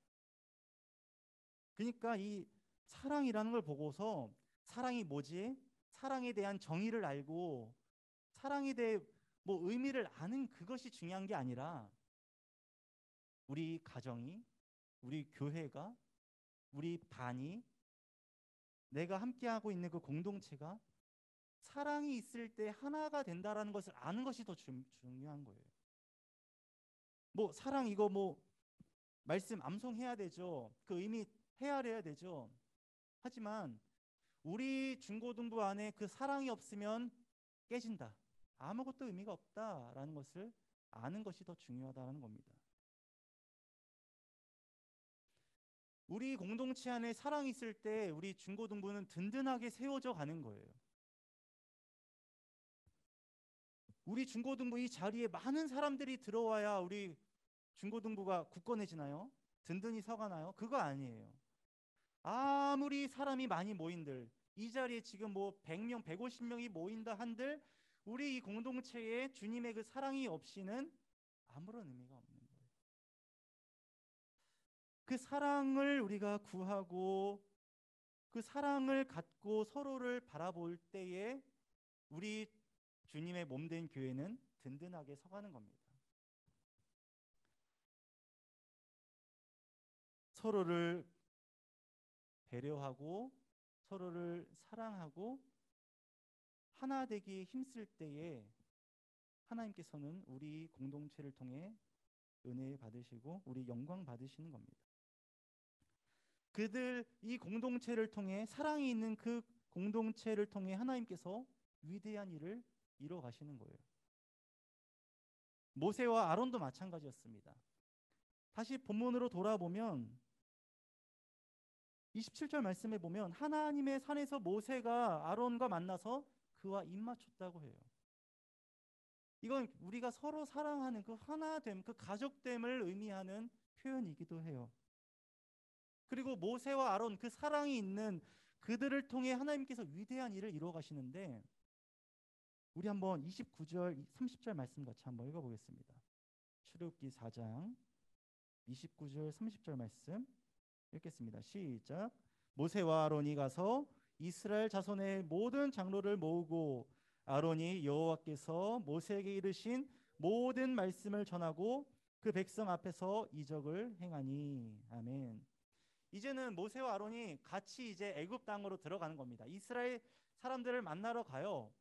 그러니까 이 사랑이라는 걸 보고서 사랑이 뭐지? 사랑에 대한 정의를 알고 사랑에 대해 뭐 의미를 아는 그것이 중요한 게 아니라 우리 가정이, 우리 교회가, 우리 반이, 내가 함께하고 있는 그 공동체가 사랑이 있을 때 하나가 된다라는 것을 아는 것이 더 중요한 거예요. 뭐 사랑 이거 뭐 말씀 암송해야 되죠. 그 의미 헤아려야 되죠. 하지만 우리 중고등부 안에 그 사랑이 없으면 깨진다. 아무것도 의미가 없다라는 것을 아는 것이 더 중요하다는 겁니다. 우리 공동체 안에 사랑이 있을 때 우리 중고등부는 든든하게 세워져 가는 거예요. 우리 중고등부 이 자리에 많은 사람들이 들어와야 우리 중고등부가 굳건해지나요? 든든히 서가나요? 그거 아니에요. 아무리 사람이 많이 모인들 이 자리에 지금 뭐 100명, 150명이 모인다 한들 우리 이 공동체에 주님의 그 사랑이 없이는 아무런 의미가 없는 거예요. 그 사랑을 우리가 구하고 그 사랑을 갖고 서로를 바라볼 때에 우리 주님의 몸된 교회는 든든하게 서가는 겁니다. 서로를 배려하고 서로를 사랑하고 하나 되기에 힘쓸 때에 하나님께서는 우리 공동체를 통해 은혜 받으시고 우리 영광 받으시는 겁니다. 그들 이 공동체를 통해 사랑이 있는 그 공동체를 통해 하나님께서 위대한 일을 이루어 가시는 거예요. 모세와 아론도 마찬가지였습니다. 다시 본문으로 돌아보면 27절 말씀에 보면 하나님의 산에서 모세가 아론과 만나서 그와 입맞췄다고 해요. 이건 우리가 서로 사랑하는 그 하나됨, 그 가족됨을 의미하는 표현이기도 해요. 그리고 모세와 아론 그 사랑이 있는 그들을 통해 하나님께서 위대한 일을 이루어 가시는데 우리 한번 29절, 30절 말씀 같이 한번 읽어보겠습니다. 출애굽기 4장 29절, 30절 말씀 읽겠습니다. 시작. 모세와 아론이 가서 이스라엘 자손의 모든 장로를 모으고 아론이 여호와께서 모세에게 이르신 모든 말씀을 전하고 그 백성 앞에서 이적을 행하니. 아멘. 이제는 모세와 아론이 같이 이제 애굽 땅으로 들어가는 겁니다. 이스라엘 사람들을 만나러 가요.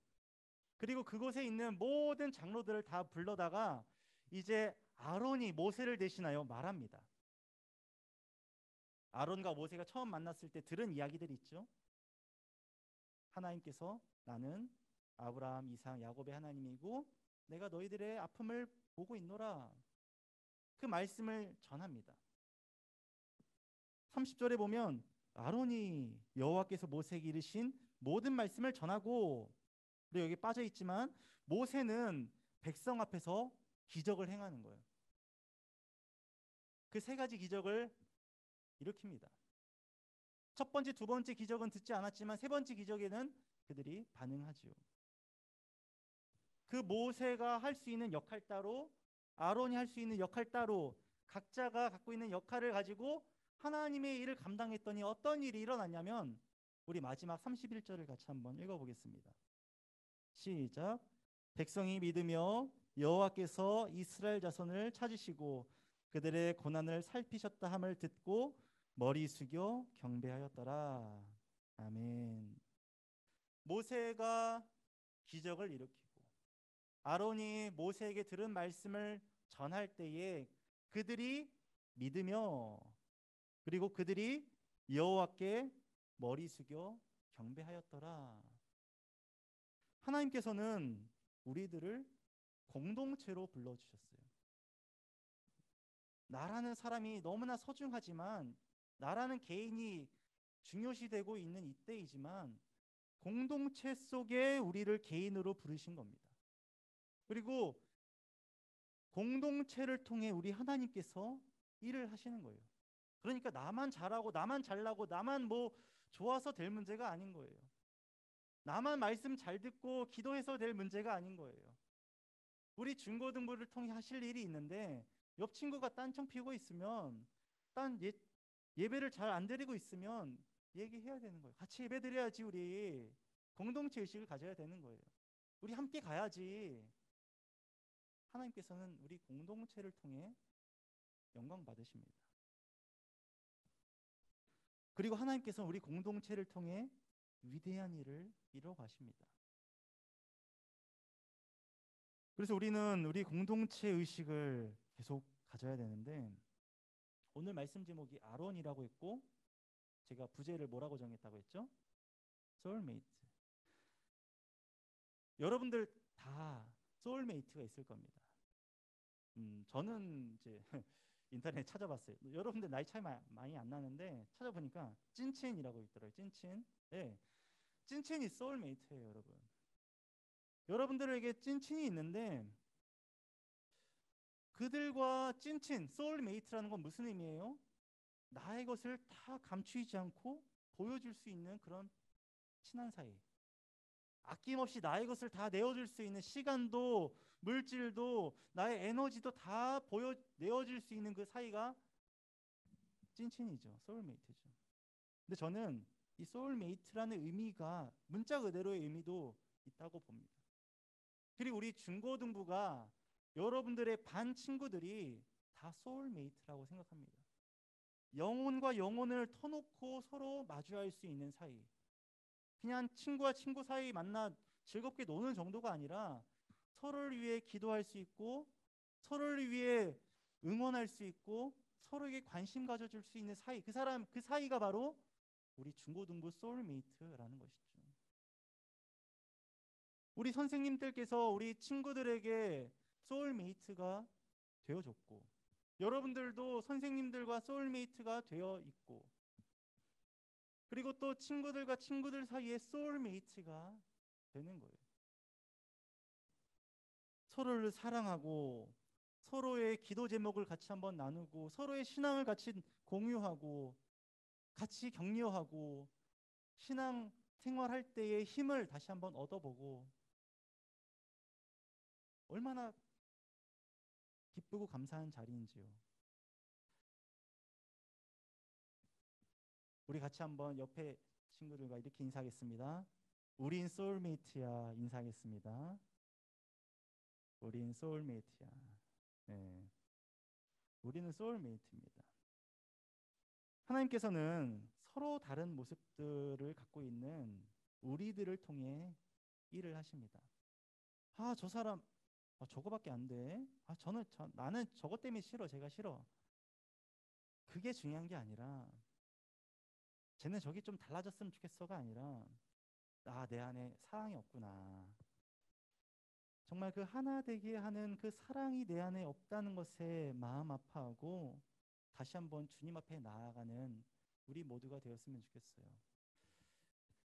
그리고 그곳에 있는 모든 장로들을 다 불러다가 이제 아론이 모세를 대신하여 말합니다. 아론과 모세가 처음 만났을 때 들은 이야기들이 있죠. 하나님께서 나는 아브라함, 이삭, 야곱의 하나님이고 내가 너희들의 아픔을 보고 있노라. 그 말씀을 전합니다. 30절에 보면 아론이 여호와께서 모세에게 이르신 모든 말씀을 전하고, 그리고 여기 빠져 있지만 모세는 백성 앞에서 기적을 행하는 거예요. 그 세 가지 기적을 일으킵니다. 첫 번째, 두 번째 기적은 듣지 않았지만 세 번째 기적에는 그들이 반응하지요. 그 모세가 할 수 있는 역할 따로, 아론이 할 수 있는 역할 따로, 각자가 갖고 있는 역할을 가지고 하나님의 일을 감당했더니 어떤 일이 일어났냐면, 우리 마지막 31절을 같이 한번 읽어보겠습니다. 시작. 백성이 믿으며 여호와께서 이스라엘 자손을 찾으시고 그들의 고난을 살피셨다 함을 듣고 머리 숙여 경배하였더라. 아멘. 모세가 기적을 일으키고 아론이 모세에게 들은 말씀을 전할 때에 그들이 믿으며, 그리고 그들이 여호와께 머리 숙여 경배하였더라. 하나님께서는 우리들을 공동체로 불러주셨어요. 나라는 사람이 너무나 소중하지만, 나라는 개인이 중요시되고 있는 이때이지만 공동체 속에 우리를 개인으로 부르신 겁니다. 그리고 공동체를 통해 우리 하나님께서 일을 하시는 거예요. 그러니까 나만 잘하고 나만 잘나고 나만 뭐 좋아서 될 문제가 아닌 거예요. 나만 말씀 잘 듣고 기도해서 될 문제가 아닌 거예요. 우리 중고등부를 통해 하실 일이 있는데 옆 친구가 딴청 피우고 있으면, 예배를 잘 안 드리고 있으면 얘기해야 되는 거예요. 같이 예배 드려야지. 우리 공동체 의식을 가져야 되는 거예요. 우리 함께 가야지. 하나님께서는 우리 공동체를 통해 영광 받으십니다. 그리고 하나님께서는 우리 공동체를 통해 위대한 일을 이루어 가십니다. 그래서 우리는 우리 공동체 의식을 계속 가져야 되는데, 오늘 말씀 제목이 아론이라고 했고 제가 부제를 뭐라고 정했다고 했죠? 소울메이트. 여러분들 다 소울메이트가 있을 겁니다. 저는 이제 인터넷 찾아봤어요. 여러분들 나이 차이 많이 안 나는데 찾아보니까 찐친이라고 있더라고요. 찐친. 네, 찐친이 소울메이트예요, 여러분. 여러분들에게 찐친이 있는데, 그들과 찐친, 소울메이트라는 건 무슨 의미예요? 나의 것을 다 감추지 않고 보여줄 수 있는 그런 친한 사이. 아낌없이 나의 것을 다 내어줄 수 있는, 시간도 물질도 나의 에너지도 다 내어줄 수 있는 그 사이가 찐친이죠. 소울메이트죠. 근데 저는 이 소울메이트라는 의미가 문자 그대로의 의미도 있다고 봅니다. 그리고 우리 중고등부가 여러분들의 반 친구들이 다 소울메이트라고 생각합니다. 영혼과 영혼을 터놓고 서로 마주할 수 있는 사이. 그냥 친구와 친구 사이 만나 즐겁게 노는 정도가 아니라 서로를 위해 기도할 수 있고, 서로를 위해 응원할 수 있고, 서로에게 관심 가져줄 수 있는 사이. 그 사이가 바로 우리 중고등부 소울메이트라는 것이죠. 우리 선생님들께서 우리 친구들에게 소울메이트가 되어줬고, 여러분들도 선생님들과 소울메이트가 되어 있고, 그리고 또 친구들과 친구들 사이에 소울메이트가 되는 거예요. 서로를 사랑하고, 서로의 기도 제목을 같이 한번 나누고, 서로의 신앙을 같이 공유하고, 같이 격려하고, 신앙 생활할 때의 힘을 다시 한번 얻어보고, 얼마나 기쁘고 감사한 자리인지요. 우리 같이 한번 옆에 친구들과 이렇게 인사하겠습니다. 우린 소울메이트야. 인사하겠습니다. 우린 소울메이트야. 네. 우리는 소울메이트입니다. 하나님께서는 서로 다른 모습들을 갖고 있는 우리들을 통해 일을 하십니다. 저 사람 저거밖에 안 돼. 나는 저것 때문에 싫어. 제가 싫어. 그게 중요한 게 아니라, 쟤는 저기 좀 달라졌으면 좋겠어가 아니라, 내 안에 사랑이 없구나. 정말 그 하나 되게 하는 그 사랑이 내 안에 없다는 것에 마음 아파하고 다시 한번 주님 앞에 나아가는 우리 모두가 되었으면 좋겠어요.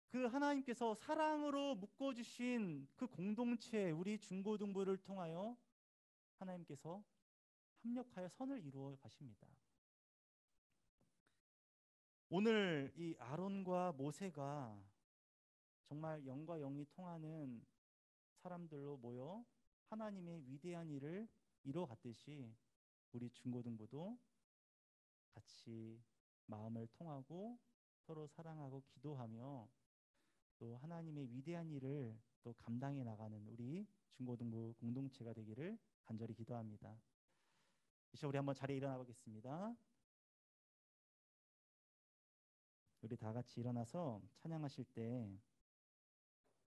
그 하나님께서 사랑으로 묶어주신 그 공동체, 우리 중고등부를 통하여 하나님께서 합력하여 선을 이루어 가십니다. 오늘 이 아론과 모세가 정말 영과 영이 통하는 사람들로 모여 하나님의 위대한 일을 이루어갔듯이 우리 중고등부도 같이 마음을 통하고 서로 사랑하고 기도하며 또 하나님의 위대한 일을 또 감당해 나가는 우리 중고등부 공동체가 되기를 간절히 기도합니다. 이제 우리 한번 자리에 일어나 보겠습니다. 우리 다 같이 일어나서 찬양하실 때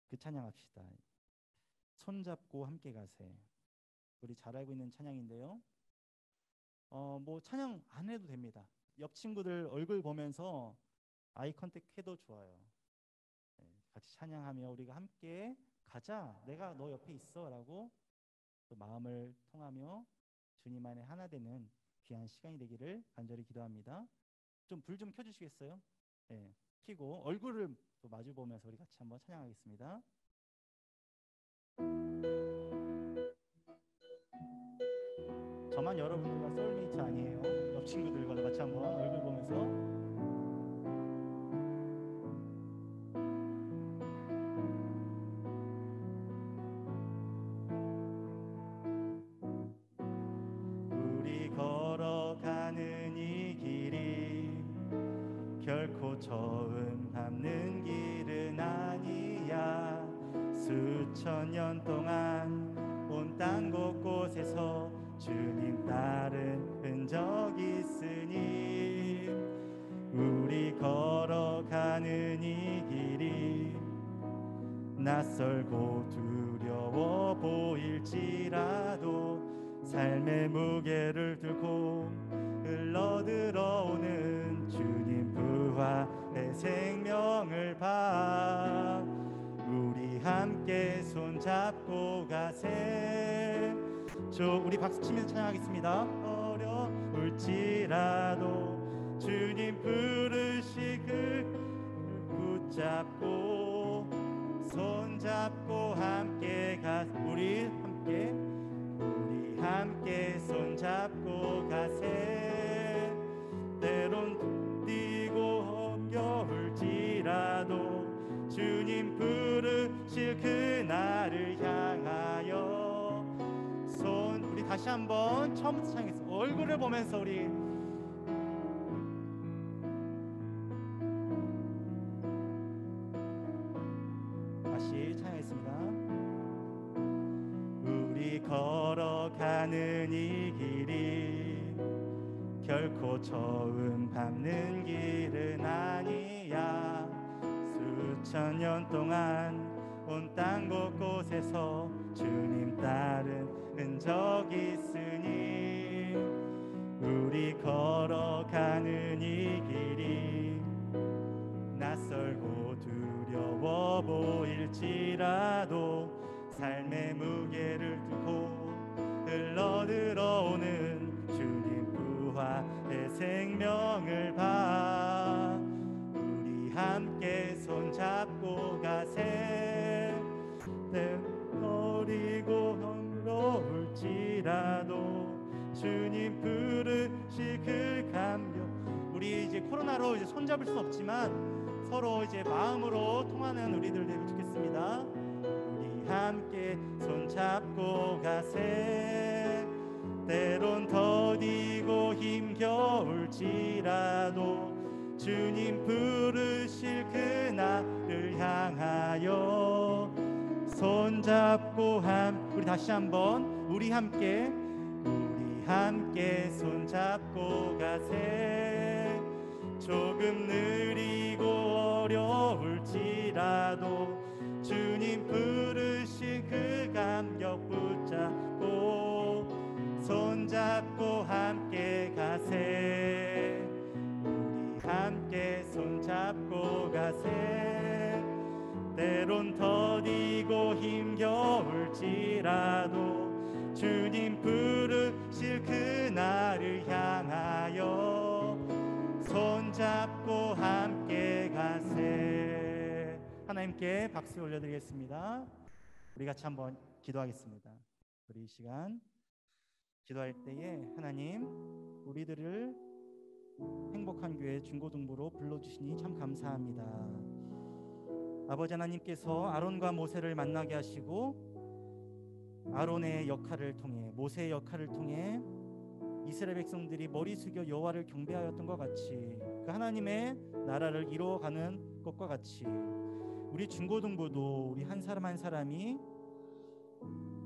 그 찬양합시다. 손잡고 함께 가세. 우리 잘 알고 있는 찬양인데요. 뭐 찬양 안 해도 됩니다. 옆 친구들 얼굴 보면서 아이 컨택 해도 좋아요. 네, 같이 찬양하며 우리가 함께 가자. 내가 너 옆에 있어라고 또 마음을 통하며 주님 안에 하나 되는 귀한 시간이 되기를 간절히 기도합니다. 좀 불 좀 켜주시겠어요? 네, 켜고 얼굴을 또 마주 보면서 우리 같이 한번 찬양하겠습니다. 저만 여러분들과 소울메이트 아니에요. 옆 친구들과도 같이 한번 얼굴 보면서 우리 걸어가는 이 길이 결코 처음 밟는 길은 아니야. 수천 년 동안 온 땅 곳곳에서 주님 따른 흔적이 있으니 우리 걸어가는 이 길이 낯설고 두려워 보일지라도 삶의 무게를 들고 흘러들어오는 주님 부활의 생명을 봐. 우리 함께 손잡고 가세. 우리 박수 치면서 찬양하겠습니다. 어려울지라도 주님 부르시길 붙잡고 손잡고 함께 우리 함께 손잡고 가세. 때론 뛰고 어려울지라도 주님 부르실 그날을 향하여 우리 다시 한번 처음부터 찬양했습니다. 얼굴을 보면서 우리 다시 찬양했습니다. 우리 걸어가는 이 길이 결코 처음 밟는 길은 아니야. 수천 년 동안 온 땅 곳곳에서 주님 따른 흔적이 있으니 우리 걸어가는 이 길이 낯설고 두려워 보일지라도 삶의 무게를 들고 흘러들어오는 주님 부활의 생명을 봐. 우리 함께 손잡고 가세. 버리고 어려울지라도 주님 부르실 그 감격. 우리 이제 코로나로 이제 손잡을 수 없지만 서로 이제 마음으로 통하는 우리들 되면 좋겠습니다. 우리 함께 손잡고 가세. 때론 더디고 힘겨울지라도 주님 부르실 그날을 향하여 손잡고 우리 다시 한번 우리 함께 손잡고 가세. 조금 느리고 어려울지라도 주님 부르신 그 감격 붙잡고 손잡고 함께 가세. 우리 함께 손잡고 가세. 때론 더 더디고 힘겨울지라도 주님 부르실 그날을 향하여 손잡고 함께 가세. 하나님께 박수 올려드리겠습니다. 우리 같이 한번 기도하겠습니다. 우리 이 시간 기도할 때에 하나님, 우리들을 행복한 교회 중고등부로 불러주시니 참 감사합니다. 아버지 하나님께서 아론과 모세를 만나게 하시고 아론의 역할을 통해, 모세의 역할을 통해 이스라엘 백성들이 머리 숙여 여호와를 경배하였던 것 같이, 그 하나님의 나라를 이루어가는 것과 같이 우리 중고등부도 우리 한 사람 한 사람이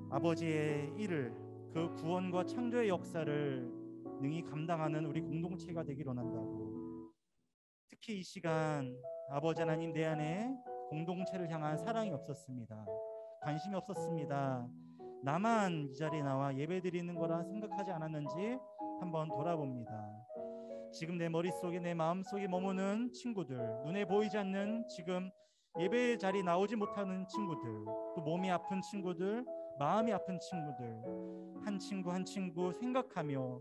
아버지의 일을, 그 구원과 창조의 역사를 능히 감당하는 우리 공동체가 되기를 원한다고. 특히 이 시간 아버지 하나님, 내 안에 공동체를 향한 사랑이 없었습니다. 관심이 없었습니다. 나만 이 자리에 나와 예배드리는 거라 생각하지 않았는지 한번 돌아봅니다. 지금 내 머릿속에, 내 마음속에 머무는 친구들, 눈에 보이지 않는 지금 예배 자리에 나오지 못하는 친구들, 또 몸이 아픈 친구들, 마음이 아픈 친구들, 한 친구 한 친구 생각하며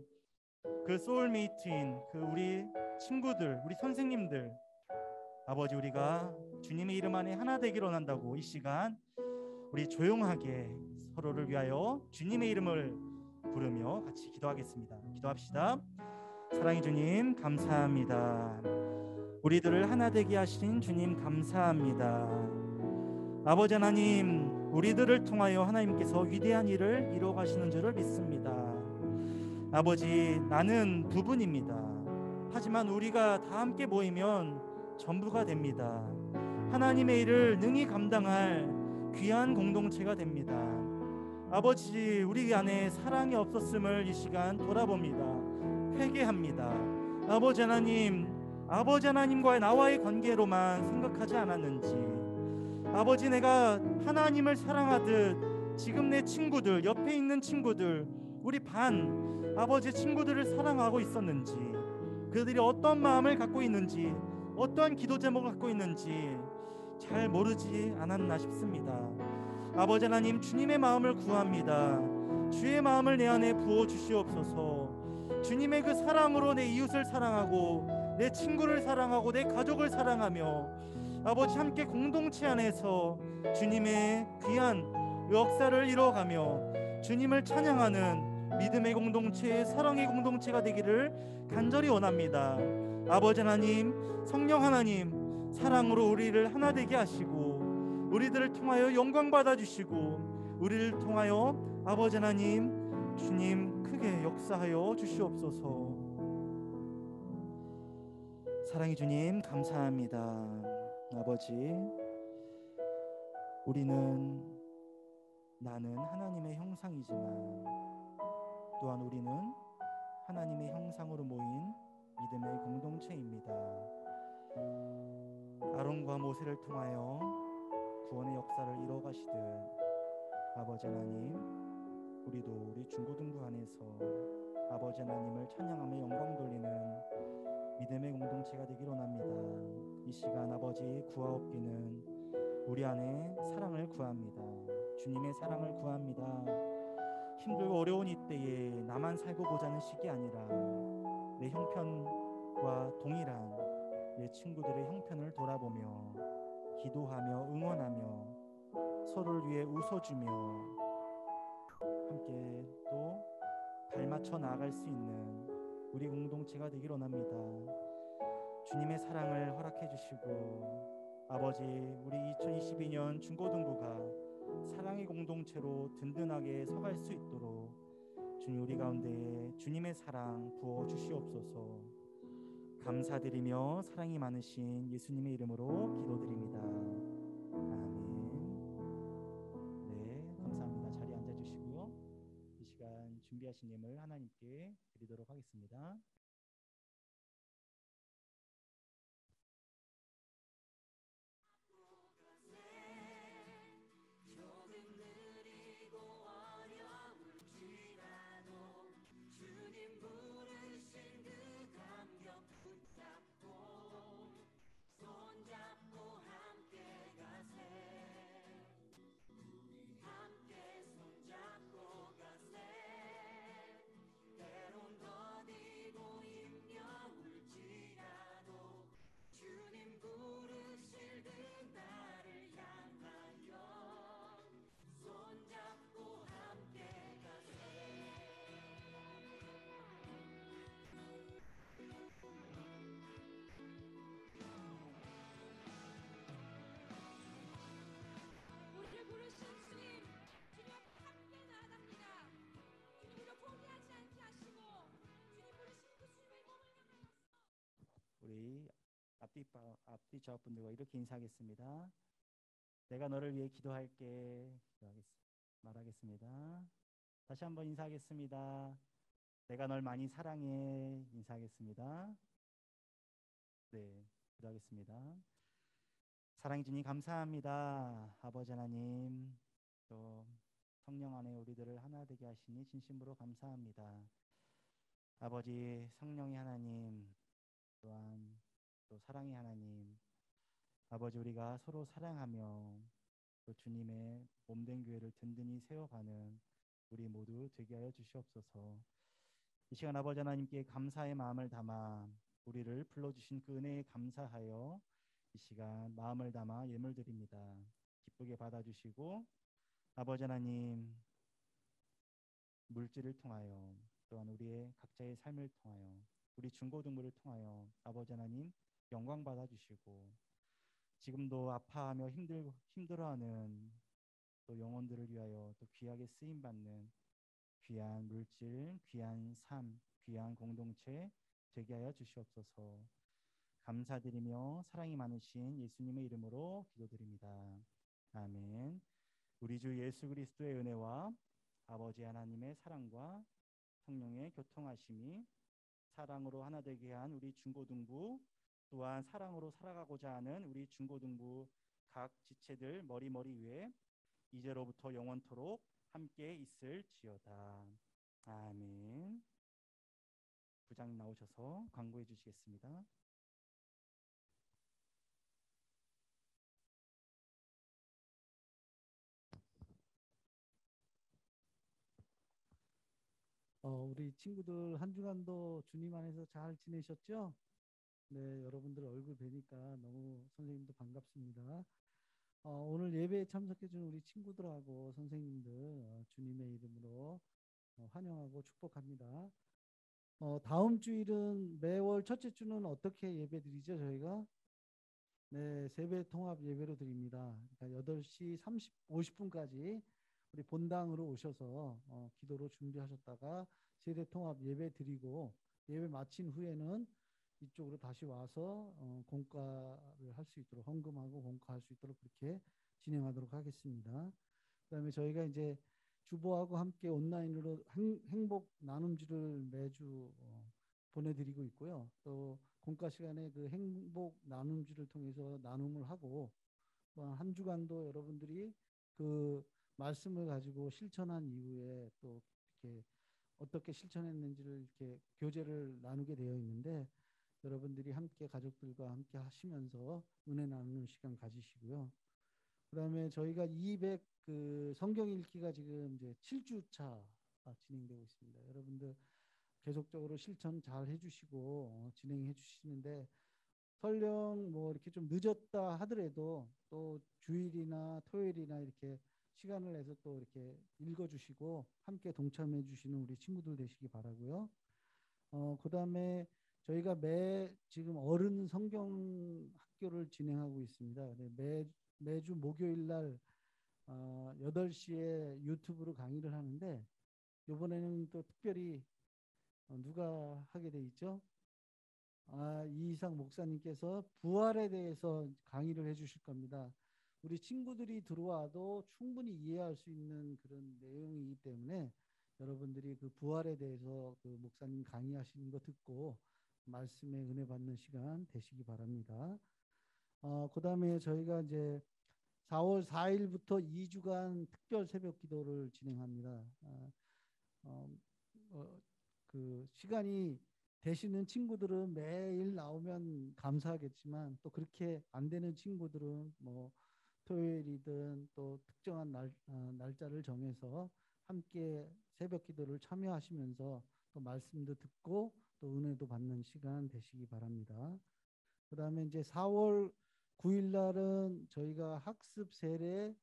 그 소울메이트인 그 우리 친구들, 우리 선생님들, 아버지, 우리가 주님의 이름 안에 하나 되기를 원한다고 이 시간 우리 조용하게 서로를 위하여 주님의 이름을 부르며 같이 기도하겠습니다. 기도합시다. 사랑의 주님, 감사합니다. 우리들을 하나 되게 하신 주님, 감사합니다. 아버지 하나님, 우리들을 통하여 하나님께서 위대한 일을 이루어 가시는 줄을 믿습니다. 아버지, 나는 부분입니다. 하지만 우리가 다 함께 모이면 전부가 됩니다. 하나님의 일을 능히 감당할 귀한 공동체가 됩니다. 아버지, 우리 안에 사랑이 없었음을 이 시간 돌아봅니다. 회개합니다. 아버지 하나님, 아버지 하나님과의 나와의 관계로만 생각하지 않았는지, 아버지, 내가 하나님을 사랑하듯 지금 내 친구들, 옆에 있는 친구들, 우리 반 아버지 친구들을 사랑하고 있었는지, 그들이 어떤 마음을 갖고 있는지, 어떤 기도 제목을 갖고 있는지 잘 모르지 않았나 싶습니다. 아버지 하나님, 주님의 마음을 구합니다. 주의 마음을 내 안에 부어 주시옵소서. 주님의 그 사랑으로 내 이웃을 사랑하고 내 친구를 사랑하고 내 가족을 사랑하며 아버지 함께 공동체 안에서 주님의 귀한 역사를 이루어가며 주님을 찬양하는 믿음의 공동체, 사랑의 공동체가 되기를 간절히 원합니다. 아버지 하나님, 성령 하나님, 사랑으로 우리를 하나 되게 하시고 우리들을 통하여 영광 받아주시고 우리를 통하여 아버지 하나님, 주님 크게 역사하여 주시옵소서. 사랑의 주님, 감사합니다. 아버지, 나는 하나님의 형상이지만 또한 우리는 하나님의 형상으로 모인 믿음의 공동체입니다. 아론과 모세를 통하여 구원의 역사를 이루어 가시듯 아버지 하나님, 우리도 우리 중고등부 안에서 아버지 하나님을 찬양하며 영광 돌리는 믿음의 공동체가 되기를 원합니다. 이 시간 아버지, 구하옵기는 우리 안에 사랑을 구합니다. 주님의 사랑을 구합니다. 힘들고 어려운 이때에 나만 살고 보자는 식이 아니라 내 형편과 동일한 내 친구들의 형편을 돌아보며 기도하며 응원하며 서로를 위해 웃어주며 함께 또 발맞춰 나아갈 수 있는 우리 공동체가 되기를 원합니다. 주님의 사랑을 허락해 주시고 아버지, 우리 2022년 중고등부가 사랑의 공동체로 든든하게 서갈 수 있도록 주님, 우리 가운데 주님의 사랑 부어 주시옵소서. 감사드리며 사랑이 많으신 예수님의 이름으로 기도드립니다. 아멘. 네, 감사합니다. 자리에 앉아주시고요. 이 시간 준비하신 예물 하나님께 드리도록 하겠습니다. 앞뒤 좌우분들과 이렇게 인사하겠습니다. 내가 너를 위해 기도할게. 말하겠습니다. 다시 한번 인사하겠습니다. 내가 널 많이 사랑해. 인사하겠습니다. 네, 기도하겠습니다. 사랑해 주님 감사합니다. 아버지 하나님, 또 성령 안에 우리들을 하나 되게 하시니 진심으로 감사합니다. 아버지 성령의 하나님, 또한 또 사랑의 하나님, 아버지 우리가 서로 사랑하며 또 주님의 몸된 교회를 든든히 세워가는 우리 모두 되게 하여 주시옵소서. 이 시간 아버지 하나님께 감사의 마음을 담아 우리를 불러주신 그 은혜에 감사하여 이 시간 마음을 담아 예물 드립니다. 기쁘게 받아주시고 아버지 하나님, 물질을 통하여 또한 우리의 각자의 삶을 통하여 우리 중고등부를 통하여 아버지 하나님 영광 받아주시고 지금도 아파하며 힘들어하는 또 영혼들을 위하여 또 귀하게 쓰임받는 귀한 물질, 귀한 삶, 귀한 공동체 되게 하여 주시옵소서. 감사드리며 사랑이 많으신 예수님의 이름으로 기도드립니다. 아멘. 우리 주 예수 그리스도의 은혜와 아버지 하나님의 사랑과 성령의 교통하심이 사랑으로 하나 되게 한 우리 중고등부, 또한 사랑으로 살아가고자 하는 우리 중고등부 각 지체들 머리 위에 이제로부터 영원토록 함께 있을지어다. 아멘. 부장님 나오셔서 광고해 주시겠습니다. 우리 친구들 한 주간도 주님 안에서 잘 지내셨죠? 네, 여러분들 얼굴 뵈니까 너무 선생님도 반갑습니다. 오늘 예배에 참석해준 우리 친구들하고 선생님들 주님의 이름으로 환영하고 축복합니다. 다음 주일은 매월 첫째 주는 어떻게 예배 드리죠, 저희가? 네, 세배 통합 예배로 드립니다. 그러니까 8시 50분까지 우리 본당으로 오셔서 기도로 준비하셨다가 세대 통합 예배 드리고 예배 마친 후에는 이쪽으로 다시 와서 공과를 할 수 있도록 헌금하고 공과할 수 있도록 그렇게 진행하도록 하겠습니다. 그다음에 저희가 이제 주보하고 함께 온라인으로 행복 나눔지를 매주 보내드리고 있고요. 또 공과 시간에 그 행복 나눔지를 통해서 나눔을 하고 한 주간도 여러분들이 그 말씀을 가지고 실천한 이후에 또 이렇게 어떻게 실천했는지를 이렇게 교제를 나누게 되어 있는데 여러분들이 함께 가족들과 함께 하시면서 은혜 나누는 시간 가지시고요. 그다음에 저희가 200 그 성경 읽기가 지금 이제 7주차 진행되고 있습니다. 여러분들 계속적으로 실천 잘 해주시고 진행해 주시는데 설령 뭐 이렇게 좀 늦었다 하더라도 또 주일이나 토요일이나 이렇게 시간을 내서 또 이렇게 읽어주시고 함께 동참해 주시는 우리 친구들 되시기 바라고요. 그다음에 저희가 지금 어른 성경 학교를 진행하고 있습니다. 매주 목요일 날 8시에 유튜브로 강의를 하는데 이번에는 또 특별히 누가 하게 돼 있죠? 이희상 목사님께서 부활에 대해서 강의를 해 주실 겁니다. 우리 친구들이 들어와도 충분히 이해할 수 있는 그런 내용이기 때문에 여러분들이 그 부활에 대해서 그 목사님 강의하시는 거 듣고 말씀에 은혜 받는 시간 되시기 바랍니다. 그다음에 저희가 이제 4월 4일부터 2주간 특별 새벽 기도를 진행합니다. 그 시간이 되시는 친구들은 매일 나오면 감사하겠지만 또 그렇게 안 되는 친구들은 뭐 토요일이든 또 특정한 날짜를 정해서 함께 새벽 기도를 참여하시면서 또 말씀도 듣고 또 은혜도 받는 시간 되시기 바랍니다. 그다음에 이제 4월 9일 날은 저희가 학습 세례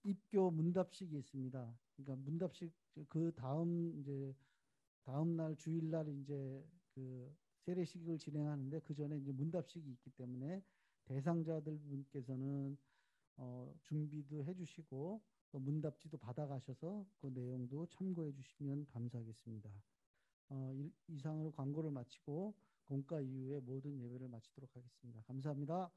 입교 문답식이 있습니다. 그러니까 문답식 그 다음 날 주일 날 이제 그 세례식을 진행하는데 그 전에 이제 문답식이 있기 때문에 대상자들 분께서는 준비도 해주시고 또 문답지도 받아가셔서 그 내용도 참고해 주시면 감사하겠습니다. 이상으로 광고를 마치고 공과 이후에 모든 예배를 마치도록 하겠습니다. 감사합니다.